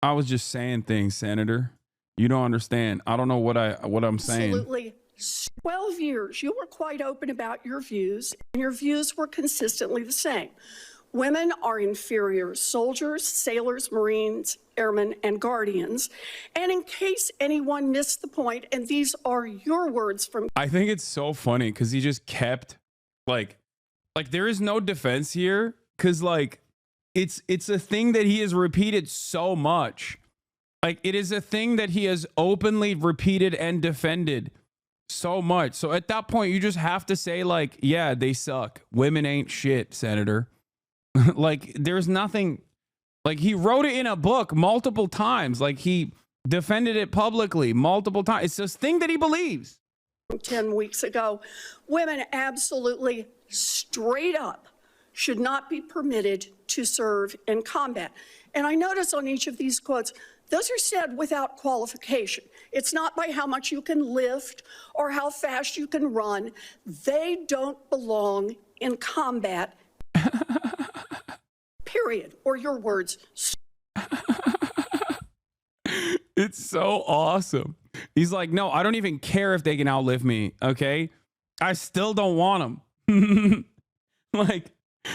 I was just saying things, Senator. You don't understand. I don't know what I'm saying. Absolutely. 12 years, you were quite open about your views, and your views were consistently the same. Women are inferior soldiers, sailors, Marines, airmen, and guardians. And in case anyone missed the point, and these are your words from... I think it's so funny because he just kept, like there is no defense here, because, like, it's a thing that he has repeated so much. Like, it is a thing that he has openly repeated and defended so much. So at that point, you just have to say, like, yeah, they suck. Women ain't shit, Senator. Like, there's nothing, like, he wrote it in a book multiple times. Like, he defended it publicly multiple times. It's this thing that he believes. 10 weeks ago, women absolutely straight up should not be permitted to serve in combat. And I notice on each of these quotes, those are said without qualification. It's not by how much you can lift or how fast you can run. They don't belong in combat, period. Or your words. It's so awesome. He's like, no, I don't even care if they can outlive me, okay? I still don't want them. Like,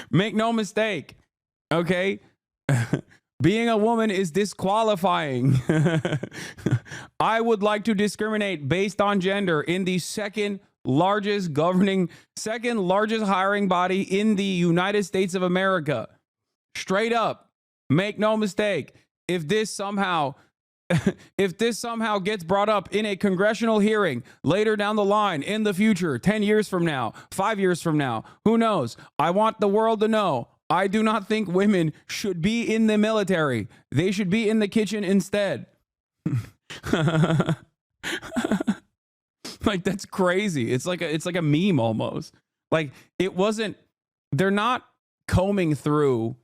make no mistake, okay? Being a woman is disqualifying. I would like to discriminate based on gender in the second largest hiring body in the United States of America. Straight up, make no mistake. If this somehow if this somehow gets brought up in a congressional hearing later down the line in the future, 10 years from now, 5 years from now, who knows? I want the world to know I do not think women should be in the military. They should be in the kitchen instead. Like, that's crazy. It's like a meme almost. Like, it wasn't, they're not combing through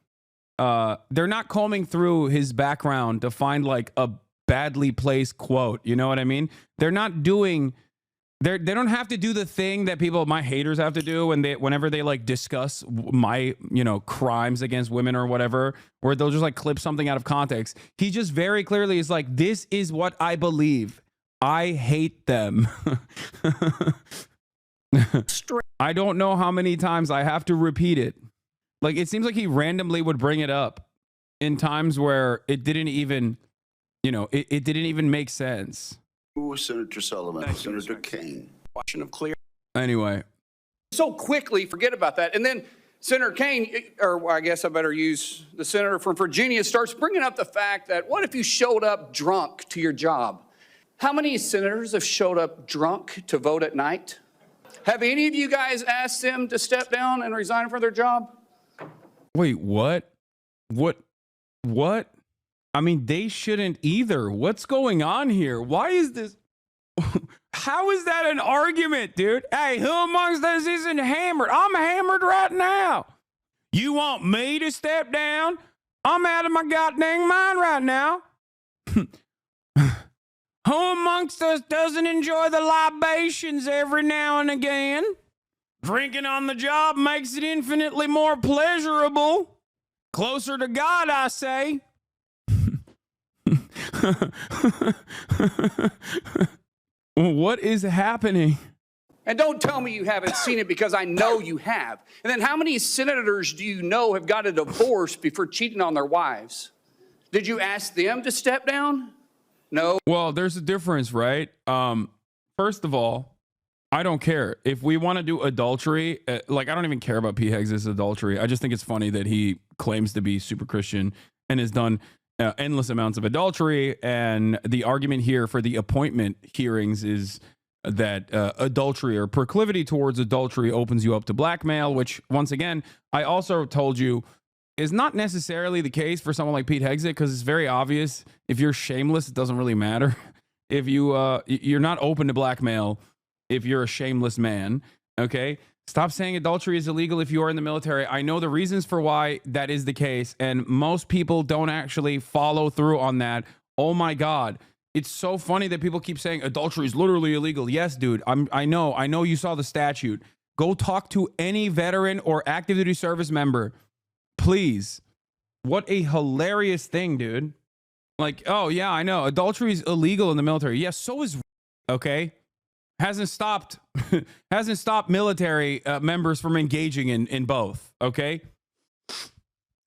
his background to find like a badly placed quote. You know what I mean? They're not doing, they don't have to do the thing that my haters have to do whenever they like discuss my, crimes against women or whatever, where they'll just like clip something out of context. He just very clearly is like, this is what I believe. I hate them. I don't know how many times I have to repeat it. Like, it seems like he randomly would bring it up in times where it didn't even, it didn't even make sense. Senator Sullivan, Senator Kane. Question of clear. Anyway. So quickly, forget about that. And then Senator Kane, or I guess I better use the senator from Virginia, starts bringing up the fact that what if you showed up drunk to your job? How many senators have showed up drunk to vote at night? Have any of you guys asked them to step down and resign from their job? Wait, what? What? I mean, they shouldn't either. What's going on here? Why is this? How is that an argument, dude? Hey, who amongst us isn't hammered? I'm hammered right now. You want me to step down? I'm out of my goddamn mind right now. Who amongst us doesn't enjoy the libations every now and again? Drinking on the job makes it infinitely more pleasurable. Closer to God, I say. What is happening? And don't tell me you haven't seen it, because I know you have. And then how many senators do you know have got a divorce before cheating on their wives? Did you ask them to step down? No. Well, there's a difference, right? First of all, I don't care. If we want to do adultery, like, I don't even care about Pete Hegseth's adultery. I just think it's funny that he claims to be super Christian and has done endless amounts of adultery. And the argument here for the appointment hearings is that adultery or proclivity towards adultery opens you up to blackmail, which, once again, I also told you is not necessarily the case for someone like Pete Hegseth, because it's very obvious. If you're shameless, it doesn't really matter. If you're not open to blackmail, if you're a shameless man, okay? Stop saying adultery is illegal if you are in the military. I know the reasons for why that is the case, and most people don't actually follow through on that. Oh my God. It's so funny that people keep saying adultery is literally illegal. Yes, dude, I know you saw the statute. Go talk to any veteran or active duty service member. Please. What a hilarious thing, dude. Like, oh yeah, I know. Adultery is illegal in the military. Yes, so is, okay? Hasn't stopped military members from engaging in both, okay?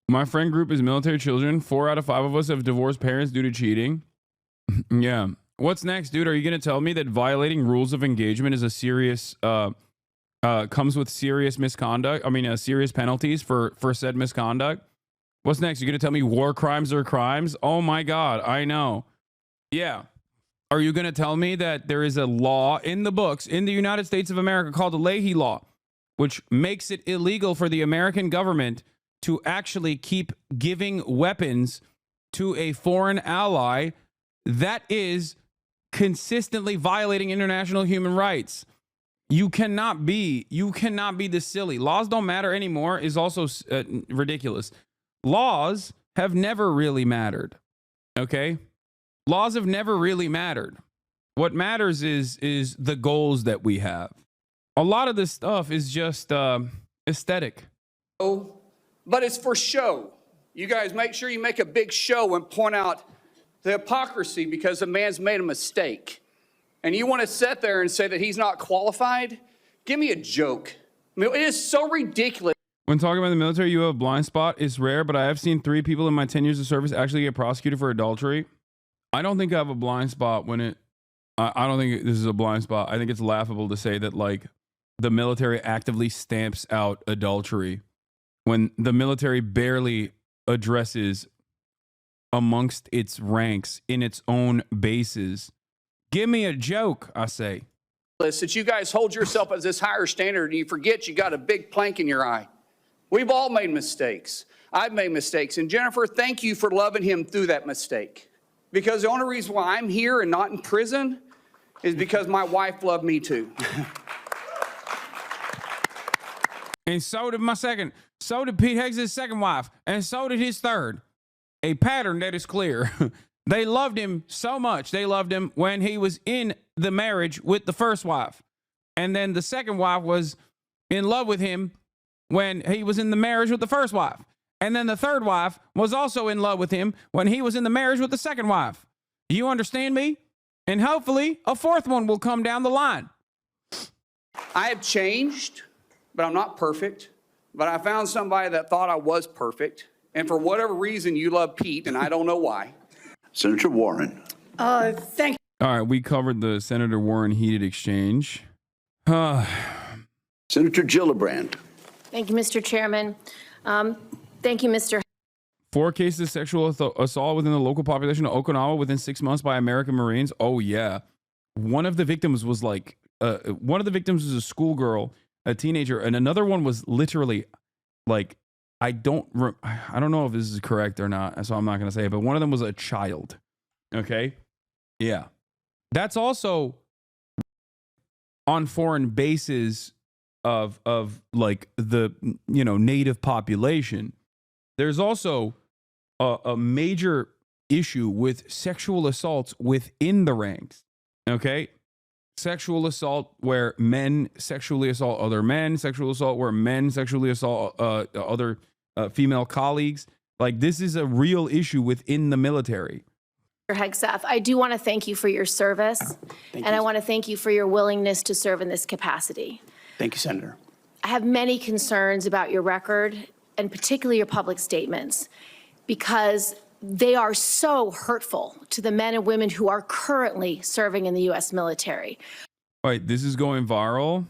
My friend group is military children. 4 out of 5 of us have divorced parents due to cheating. Yeah. What's next, dude? Are you going to tell me that violating rules of engagement is a serious, comes with serious misconduct? I mean, serious penalties for said misconduct? What's next? You're going to tell me war crimes are crimes? Oh my God, I know. Yeah. Are you going to tell me that there is a law in the books in the United States of America called the Leahy Law, which makes it illegal for the American government to actually keep giving weapons to a foreign ally that is consistently violating international human rights? You cannot be this silly. Laws don't matter anymore is also ridiculous. Laws have never really mattered. Okay? Laws have never really mattered. What matters is the goals that we have. A lot of this stuff is just aesthetic. Oh, but it's for show. You guys make sure you make a big show and point out the hypocrisy because a man's made a mistake. And you want to sit there and say that he's not qualified? Give me a joke. I mean, it is so ridiculous. When talking about the military, you have a blind spot. It's rare, but I have seen 3 people in my 10 years of service actually get prosecuted for adultery. I don't think I have a blind spot I don't think this is a blind spot. I think it's laughable to say that, like, the military actively stamps out adultery when the military barely addresses amongst its ranks in its own bases. Give me a joke, I say. That you guys hold yourself as this higher standard and you forget you got a big plank in your eye. We've all made mistakes. I've made mistakes. And Jennifer, thank you for loving him through that mistake. Because the only reason why I'm here and not in prison is because my wife loved me too. And so did so did Pete Hegseth's second wife, and so did his third. A pattern that is clear. They loved him so much. They loved him when he was in the marriage with the first wife. And then the second wife was in love with him when he was in the marriage with the first wife. And then the third wife was also in love with him when he was in the marriage with the second wife. You understand me? And hopefully a fourth one will come down the line. I have changed, but I'm not perfect. But I found somebody that thought I was perfect. And for whatever reason, you love Pete, and I don't know why. Senator Warren. Thank you. All right, we covered the Senator Warren heated exchange. Senator Gillibrand. Thank you, Mr. Chairman. Thank you, Mr. 4 cases of sexual assault within the local population of Okinawa within 6 months by American Marines. Oh, yeah. One of the victims was was a schoolgirl, a teenager, and another one was literally like, I don't know if this is correct or not, so I'm not going to say it, but one of them was a child. Okay? Yeah. That's also on foreign bases of like the, native population. There's also a major issue with sexual assaults within the ranks. Okay? Sexual assault where men sexually assault other men, sexual assault where men sexually assault other female colleagues. Like, this is a real issue within the military. Mr. Hegseth, I do want to thank you for your service, I want to thank you for your willingness to serve in this capacity. Thank you, Senator. I have many concerns about your record, and particularly your public statements, because they are so hurtful to the men and women who are currently serving in the U.S. military. Wait, this is going viral?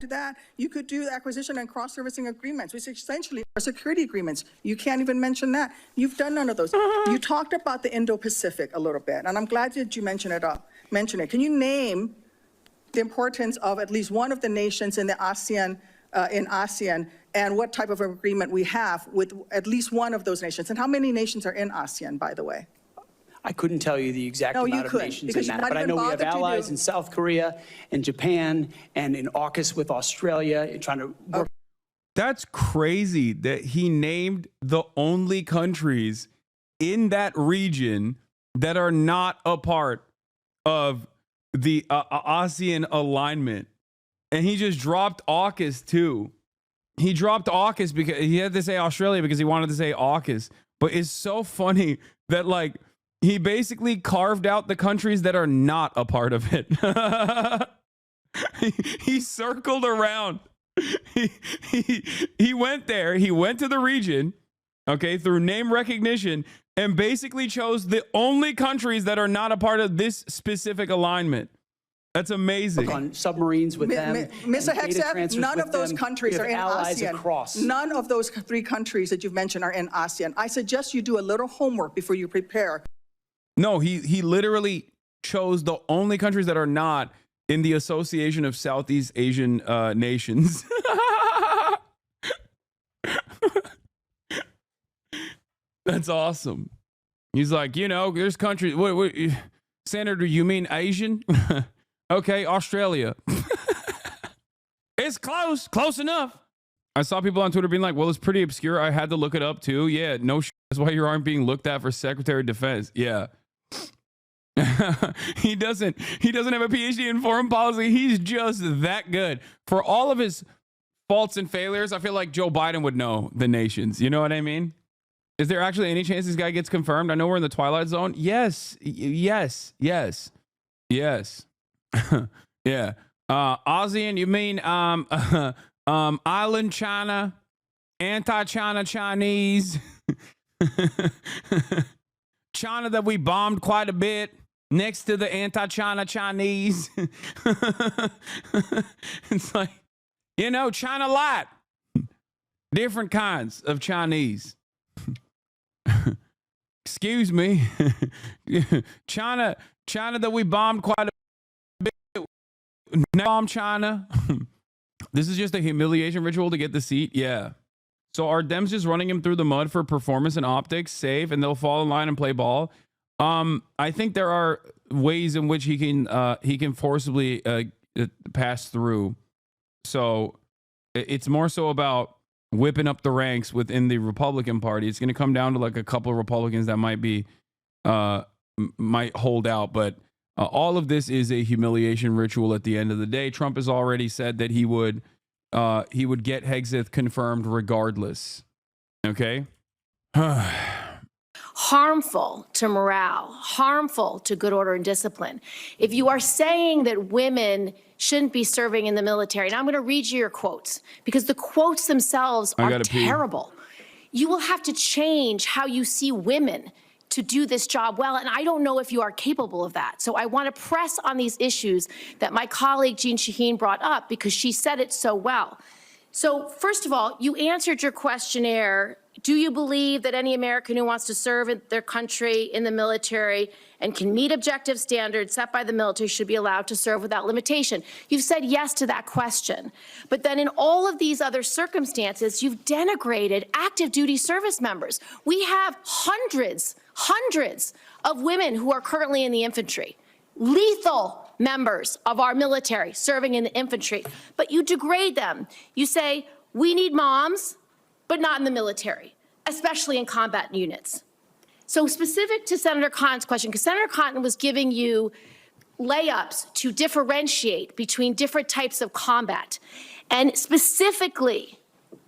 That you could do acquisition and cross-servicing agreements, which essentially are security agreements. You can't even mention that. You've done none of those. You talked about the Indo-Pacific a little bit, and I'm glad that you mention it. Can you name the importance of at least one of the nations in the ASEAN, and what type of agreement we have with at least one of those nations? And how many nations are in ASEAN, by the way? I couldn't tell you the exact amount of nations in that, but I know we have allies in South Korea and Japan and in AUKUS with Australia trying to work. That's crazy that he named the only countries in that region that are not a part of the ASEAN alignment. And he just dropped AUKUS too. He dropped AUKUS because he had to say Australia because he wanted to say AUKUS. But it's so funny that, like, he basically carved out the countries that are not a part of it. He circled around. He went there. He went to the region, okay, through name recognition, and basically chose the only countries that are not a part of this specific alignment. That's amazing. On submarines with them. Mr. Hegseth, none of those countries are in ASEAN. Across. None of those 3 countries that you've mentioned are in ASEAN. I suggest you do a little homework before you prepare. No, he literally chose the only countries that are not in the Association of Southeast Asian Nations. That's awesome. He's like, there's countries. What, Senator, you mean Asian? Okay, Australia. It's close enough. I saw people on Twitter being like, well, it's pretty obscure. I had to look it up too. Yeah, no shit. That's why you aren't being looked at for Secretary of Defense. Yeah. He doesn't have a PhD in foreign policy. He's just that good. For all of his faults and failures, I feel like Joe Biden would know the nations. You know what I mean? Is there actually any chance this guy gets confirmed? I know we're in the Twilight Zone. Yes. Yeah. ASEAN, you mean island China, anti-China Chinese, China that we bombed quite a bit next to the anti-China Chinese. It's like, China light, different kinds of Chinese. excuse me, China that we bombed quite a bit. Now bomb China. This is just a humiliation ritual to get the seat. Yeah. So are Dems just running him through the mud for performance and optics, safe, and they'll fall in line and play ball? I think there are ways in which he can forcibly pass through. So it's more so about whipping up the ranks within the Republican Party. It's going to come down to like a couple of Republicans that might hold out, but all of this is a humiliation ritual at the end of the day. Trump has already said that he would get Hegseth confirmed regardless. Okay? Harmful to morale, harmful to good order and discipline. If you are saying that women shouldn't be serving in the military, and I'm going to read you your quotes because the quotes themselves are terrible. You will have to change how you see women to do this job well, and I don't know if you are capable of that. So I want to press on these issues that my colleague Jean Shaheen brought up because she said it so well. So first of all, you answered your questionnaire. Do you believe that any American who wants to serve in their country in the military and can meet objective standards set by the military should be allowed to serve without limitation? You've said yes to that question. But then in all of these other circumstances, you've denigrated active duty service members. We have hundreds of women who are currently in the infantry, lethal members of our military serving in the infantry, but you degrade them. You say, we need moms, but not in the military, especially in combat units. So specific to Senator Cotton's question, because Senator Cotton was giving you layups to differentiate between different types of combat. And specifically,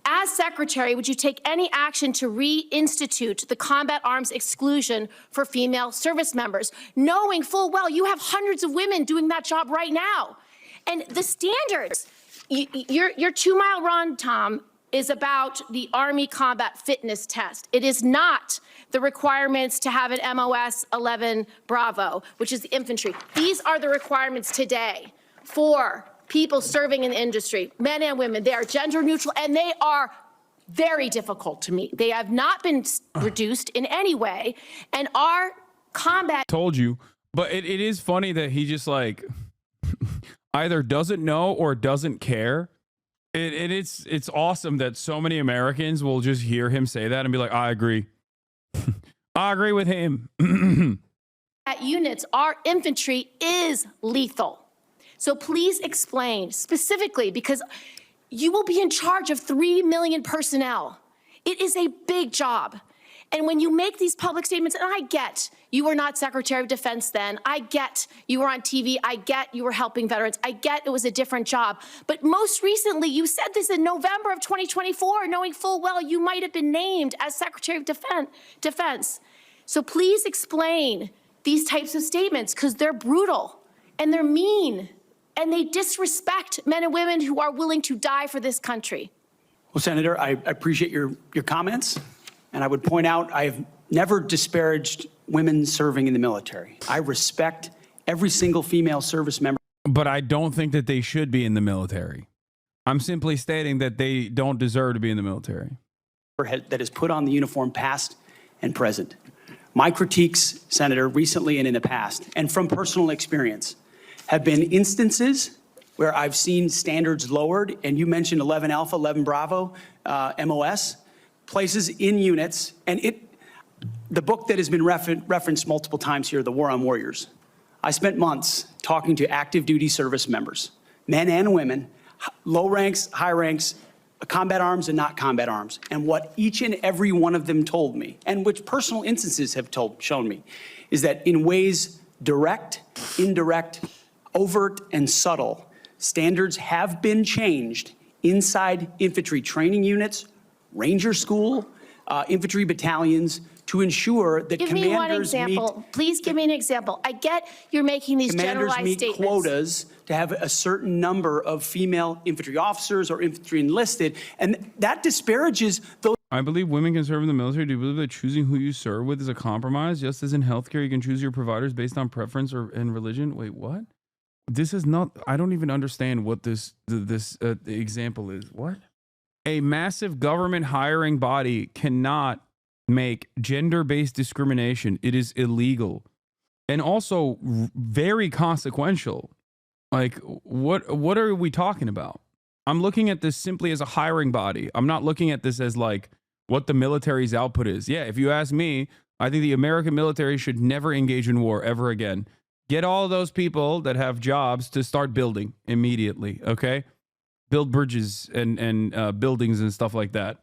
as Secretary, would you take any action to reinstitute the combat arms exclusion for female service members, knowing full well you have hundreds of women doing that job right now? And the standards, your 2 mile run, Tom, is about the Army Combat Fitness Test. It is not the requirements to have an MOS 11 Bravo, which is the infantry. These are the requirements today for people serving in the industry, men and women. They are gender neutral and they are very difficult to meet. They have not been reduced in any way. And our combat— Told you. But it is funny that he just like either doesn't know or doesn't care. It's awesome that so many Americans will just hear him say that and be like, I agree. I agree with him. At units, our infantry is lethal. So please explain specifically, because you will be in charge of 3 million personnel. It is a big job. And when you make these public statements, and I get you were not Secretary of Defense then, I get you were on TV, I get you were helping veterans, I get it was a different job. But most recently, you said this in November of 2024, knowing full well you might have been named as Secretary of Defense. So please explain these types of statements, because they're brutal and they're mean and they disrespect men and women who are willing to die for this country. Well, Senator, I appreciate your comments. And I would point out, I have never disparaged women serving in the military. I respect every single female service member. But I don't think that they should be in the military. I'm simply stating that they don't deserve to be in the military. That is put on the uniform past and present. My critiques, Senator, recently and in the past, and from personal experience, have been instances where I've seen standards lowered, and you mentioned 11 Alpha, 11 Bravo, MOS, places in units, and the book that has been referenced multiple times here, The War on Warriors. I spent months talking to active duty service members, men and women, low ranks, high ranks, combat arms and not combat arms. And what each and every one of them told me, and which personal instances have shown me, is that in ways direct, indirect, overt, and subtle, standards have been changed inside infantry training units, Ranger School, infantry battalions, to ensure that Give me one example. Please give me an example. I get you're making these generalized commanders meet quotas to have a certain number of female infantry officers or infantry enlisted, and that disparages those. I believe women can serve in the military. Do you believe that choosing who you serve with is a compromise? Just as in healthcare, you can choose your providers based on preference or and religion. Wait, what? This is not. I don't even understand what this example is. What? A massive government hiring body cannot make gender-based discrimination. It is illegal and also very consequential. Like, what are we talking about? I'm looking at this simply as a hiring body. I'm not looking at this as like what the military's output is. Yeah, if you ask me, I think the American military should never engage in war ever again. Get all of those people that have jobs to start building immediately, okay? Build bridges and buildings and stuff like that.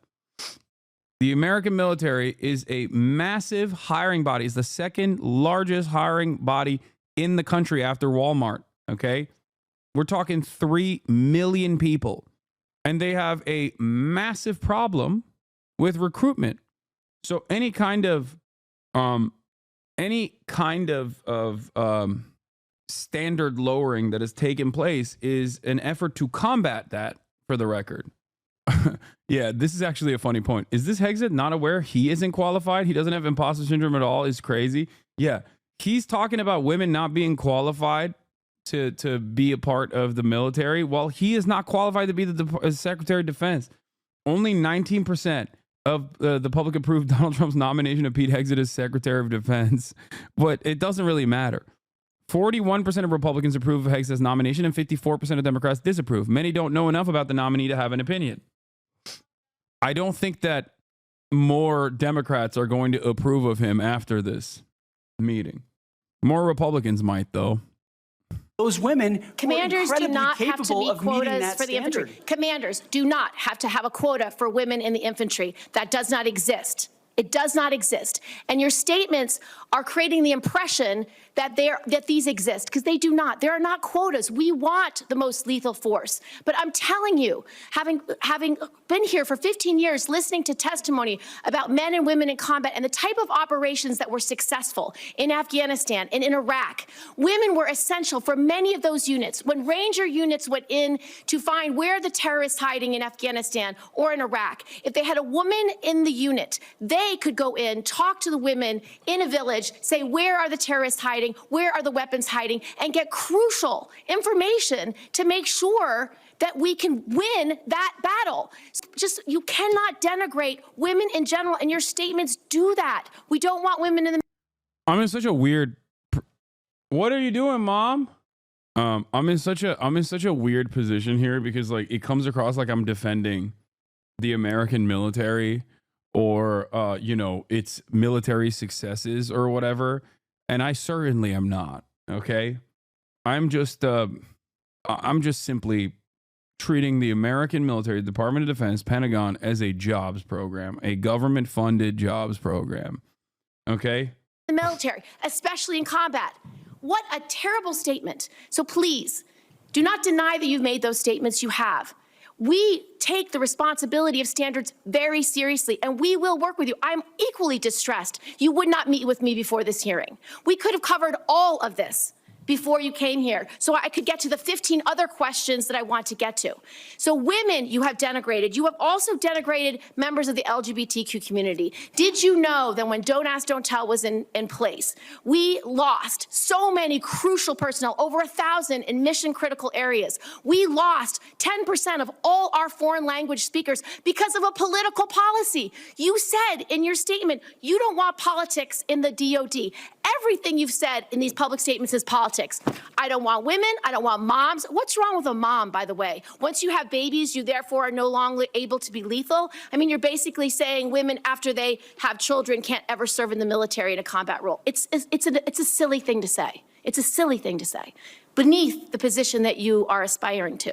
The American military is a massive hiring body. It's the second largest hiring body in the country after Walmart, okay? We're talking 3 million people. And they have a massive problem with recruitment. So any kind of standard lowering that has taken place is an effort to combat that, for the record. Yeah, this is actually a funny point. Is this Hegseth not aware he isn't qualified? He doesn't have imposter syndrome at all? Is crazy. Yeah, he's talking about women not being qualified to be a part of the military, while he is not qualified to be the Secretary of Defense. Only 19% of the public approved Donald Trump's nomination of Pete Hegseth as Secretary of Defense, but it doesn't really matter. 41% of Republicans approve of Hegseth's nomination and 54% of Democrats disapprove. Many don't know enough about the nominee to have an opinion. I don't think that more Democrats are going to approve of him after this meeting. More Republicans might, though. Those women Commanders do not have to meet quotas for the infantry. infantry. Commanders do not have to have a quota for women in the infantry. That does not exist. It does not exist. And your statements are creating the impression that these exist, because they do not. There are not quotas. We want the most lethal force. But I'm telling you, having been here for 15 years, listening to testimony about men and women in combat and the type of operations that were successful in Afghanistan and in Iraq, women were essential for many of those units. When Ranger units went in to find where the terrorists hiding in Afghanistan or in Iraq, if they had a woman in the unit, they could go in, talk to the women in a village, say, where are the terrorists hiding? Where are the weapons hiding? And get crucial information to make sure that we can win that battle. Just, you cannot denigrate women in general, and your statements do that. We don't want women in the... I'm in such a weird... What are you doing, Mom? I'm in such a weird position here, because like it comes across like I'm defending the American military or its military successes or whatever, and I certainly am not. Okay, I'm just simply treating the American military, Department of Defense, Pentagon as a jobs program, a government-funded jobs program. Okay, the military, especially in combat. What a terrible statement. So please, do not deny that you've made those statements. You have. We take the responsibility of standards very seriously, and we will work with you. I'm equally distressed you would not meet with me before this hearing. We could have covered all of this before you came here, so I could get to the 15 other questions that I want to get to. So women, you have denigrated. You have also denigrated members of the LGBTQ community. Did you know that when Don't Ask, Don't Tell was in place, we lost so many crucial personnel, over 1,000 in mission-critical areas. We lost 10% of all our foreign language speakers because of a political policy. You said in your statement, you don't want politics in the DOD. Everything you've said in these public statements is politics. I don't want women. I don't want moms. What's wrong with a mom, by the way? Once you have babies, you therefore are no longer able to be lethal. I mean, you're basically saying women, after they have children, can't ever serve in the military in a combat role. It's a silly thing to say. It's a silly thing to say, beneath the position that you are aspiring to.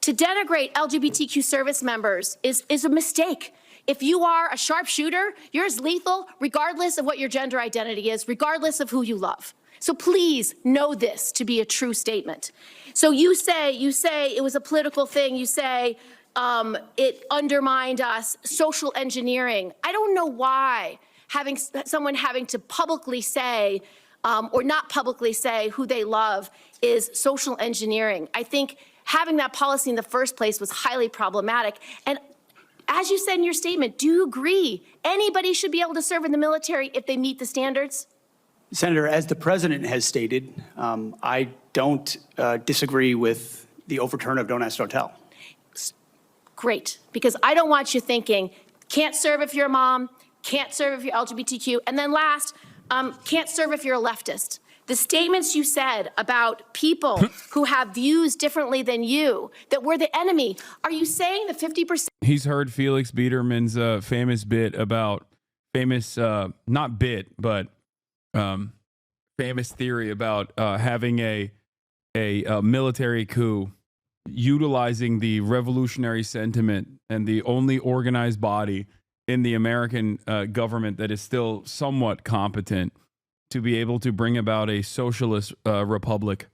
To denigrate LGBTQ service members is a mistake. If you are a sharpshooter, you're as lethal regardless of what your gender identity is, regardless of who you love. So please know this to be a true statement. So you say it was a political thing. You say it undermined us, social engineering. I don't know why someone having to publicly say or not publicly say who they love is social engineering. I think having that policy in the first place was highly problematic. And as you said in your statement, do you agree anybody should be able to serve in the military if they meet the standards? Senator, as the president has stated, I don't disagree with the overturn of Don't Ask, Don't Tell. Great, because I don't want you thinking, can't serve if you're a mom, can't serve if you're LGBTQ, and then last, can't serve if you're a leftist. The statements you said about people who have views differently than you, that we're the enemy, are you saying the 50%? He's heard Felix Biederman's famous bit about not bit, but famous theory about having a military coup, utilizing the revolutionary sentiment and the only organized body in the American government that is still somewhat competent to be able to bring about a socialist republic.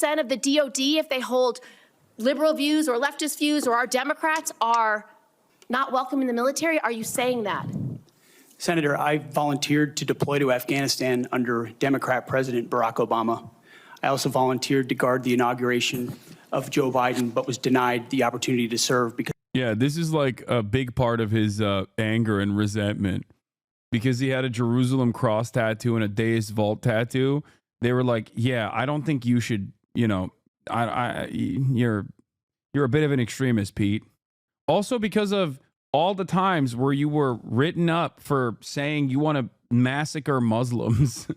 Of the DOD, if they hold liberal views or leftist views, or our Democrats are not welcome in the military? Are you saying that? Senator, I volunteered to deploy to Afghanistan under Democrat President Barack Obama. I also volunteered to guard the inauguration of Joe Biden, but was denied the opportunity to serve because. Yeah, this is like a big part of his anger and resentment. Because he had a Jerusalem cross tattoo and a Deus Vult tattoo, they were like, "Yeah, I don't think you should. You know, you're a bit of an extremist, Pete." Also, because of all the times where you were written up for saying you want to massacre Muslims,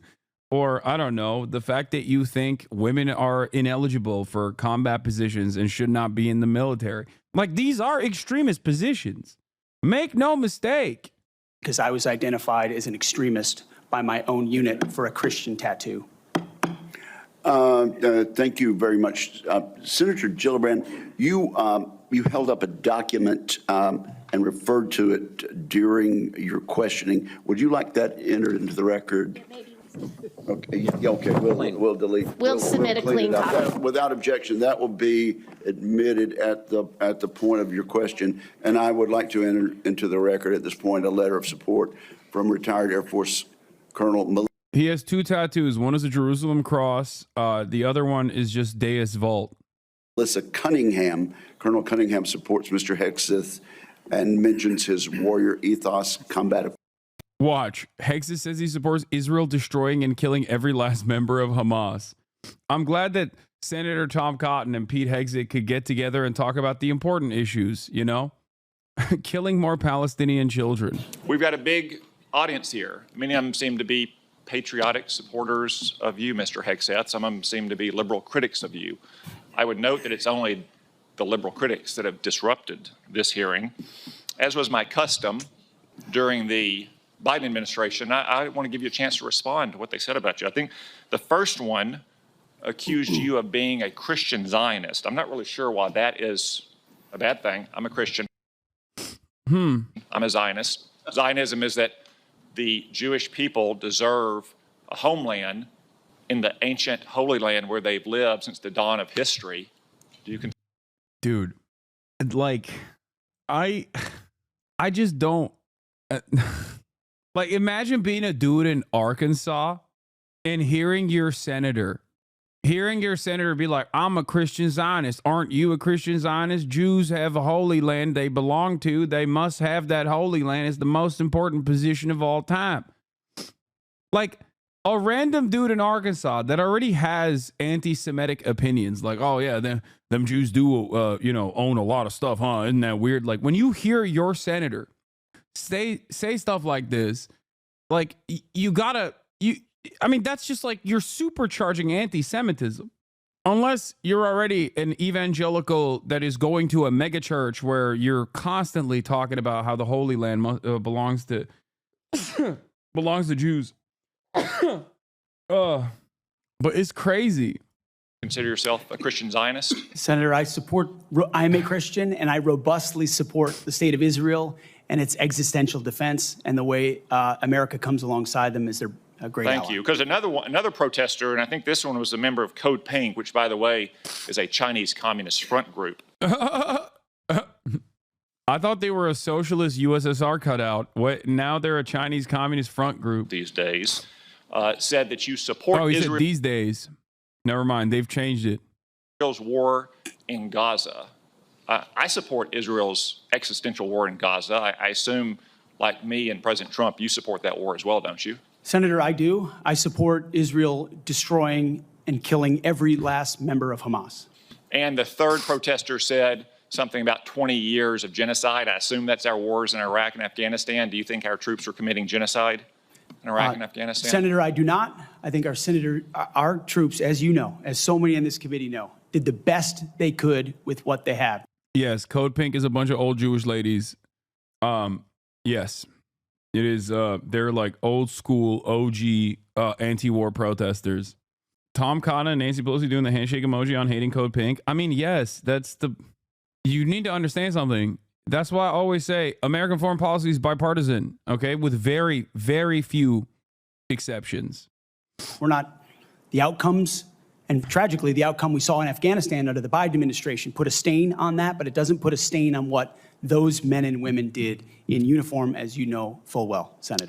or I don't know, the fact that you think women are ineligible for combat positions and should not be in the military. Like, these are extremist positions. Make no mistake. Because I was identified as an extremist by my own unit for a Christian tattoo. Thank you very much. Senator Gillibrand, you held up a document and referred to it during your questioning. Would you like that entered into the record? Okay, yeah, okay, we'll delete. We'll submit a clean copy. Without objection, that will be admitted at the point of your question. And I would like to enter into the record at this point a letter of support from retired Air Force Colonel. He has two tattoos. One is a Jerusalem cross. The other one is just Deus Vult. Melissa Cunningham. Colonel Cunningham supports Mr. Hegseth and mentions his warrior ethos, combative. Watch. Hegseth says he supports Israel destroying and killing every last member of Hamas. I'm glad that Senator Tom Cotton and Pete Hegseth could get together and talk about the important issues, you know? Killing more Palestinian children. We've got a big audience here. Many of them seem to be patriotic supporters of you, Mr. Hegseth. Some of them seem to be liberal critics of you. I would note that it's only the liberal critics that have disrupted this hearing. As was my custom during the Biden administration, I want to give you a chance to respond to what they said about you. I think the first one accused you of being a Christian Zionist. I'm not really sure why that is a bad thing. I'm a Christian. I'm a Zionist. Zionism is that the Jewish people deserve a homeland in the ancient Holy Land where they've lived since the dawn of history. Do you Dude, like, I just don't. Like, imagine being a dude in Arkansas and hearing your senator be like, "I'm a Christian Zionist. Aren't you a Christian Zionist? Jews have a holy land they belong to. They must have that holy land. It's the most important position of all time." Like, a random dude in Arkansas that already has anti-Semitic opinions, like, "Oh yeah, them Jews do, own a lot of stuff, huh? Isn't that weird?" Like, when you hear your senator say stuff like this, like, that's just like you're supercharging anti-Semitism. Unless you're already an evangelical that is going to a mega church where you're constantly talking about how the Holy Land belongs to Jews. But it's crazy. consider yourself a Christian Zionist? Senator, I'm a Christian, and I robustly support the state of Israel and its existential defense, and the way America comes alongside them is their great ally. Thank you. Because another protester, and I think this one was a member of Code Pink, which, by the way, is a Chinese Communist front group. I thought they were a socialist USSR cutout. What? Now they're a Chinese Communist front group. These days, said that you support Israel. Israel. Said these days. Never mind. They've changed it. Israel's war in Gaza. I support Israel's existential war in Gaza. I assume, like me and President Trump, you support that war as well, don't you? Senator, I do. I support Israel destroying and killing every last member of Hamas. And the third protester said something about 20 years of genocide. I assume that's our wars in Iraq and Afghanistan. Do you think our troops are committing genocide in Iraq and Afghanistan? Senator, I do not. I think our troops, as you know, as so many in this committee know, did the best they could with what they have. Yes, Code Pink is a bunch of old Jewish ladies. Yes, it is. They're like old school OG anti-war protesters. Tom Cotton and Nancy Pelosi doing the handshake emoji on hating Code Pink. I mean, yes, you need to understand something. That's why I always say American foreign policy is bipartisan, okay, with very, very few exceptions. We're not the outcomes, and tragically, the outcome we saw in Afghanistan under the Biden administration put a stain on that, but it doesn't put a stain on what those men and women did in uniform, as you know full well, Senator.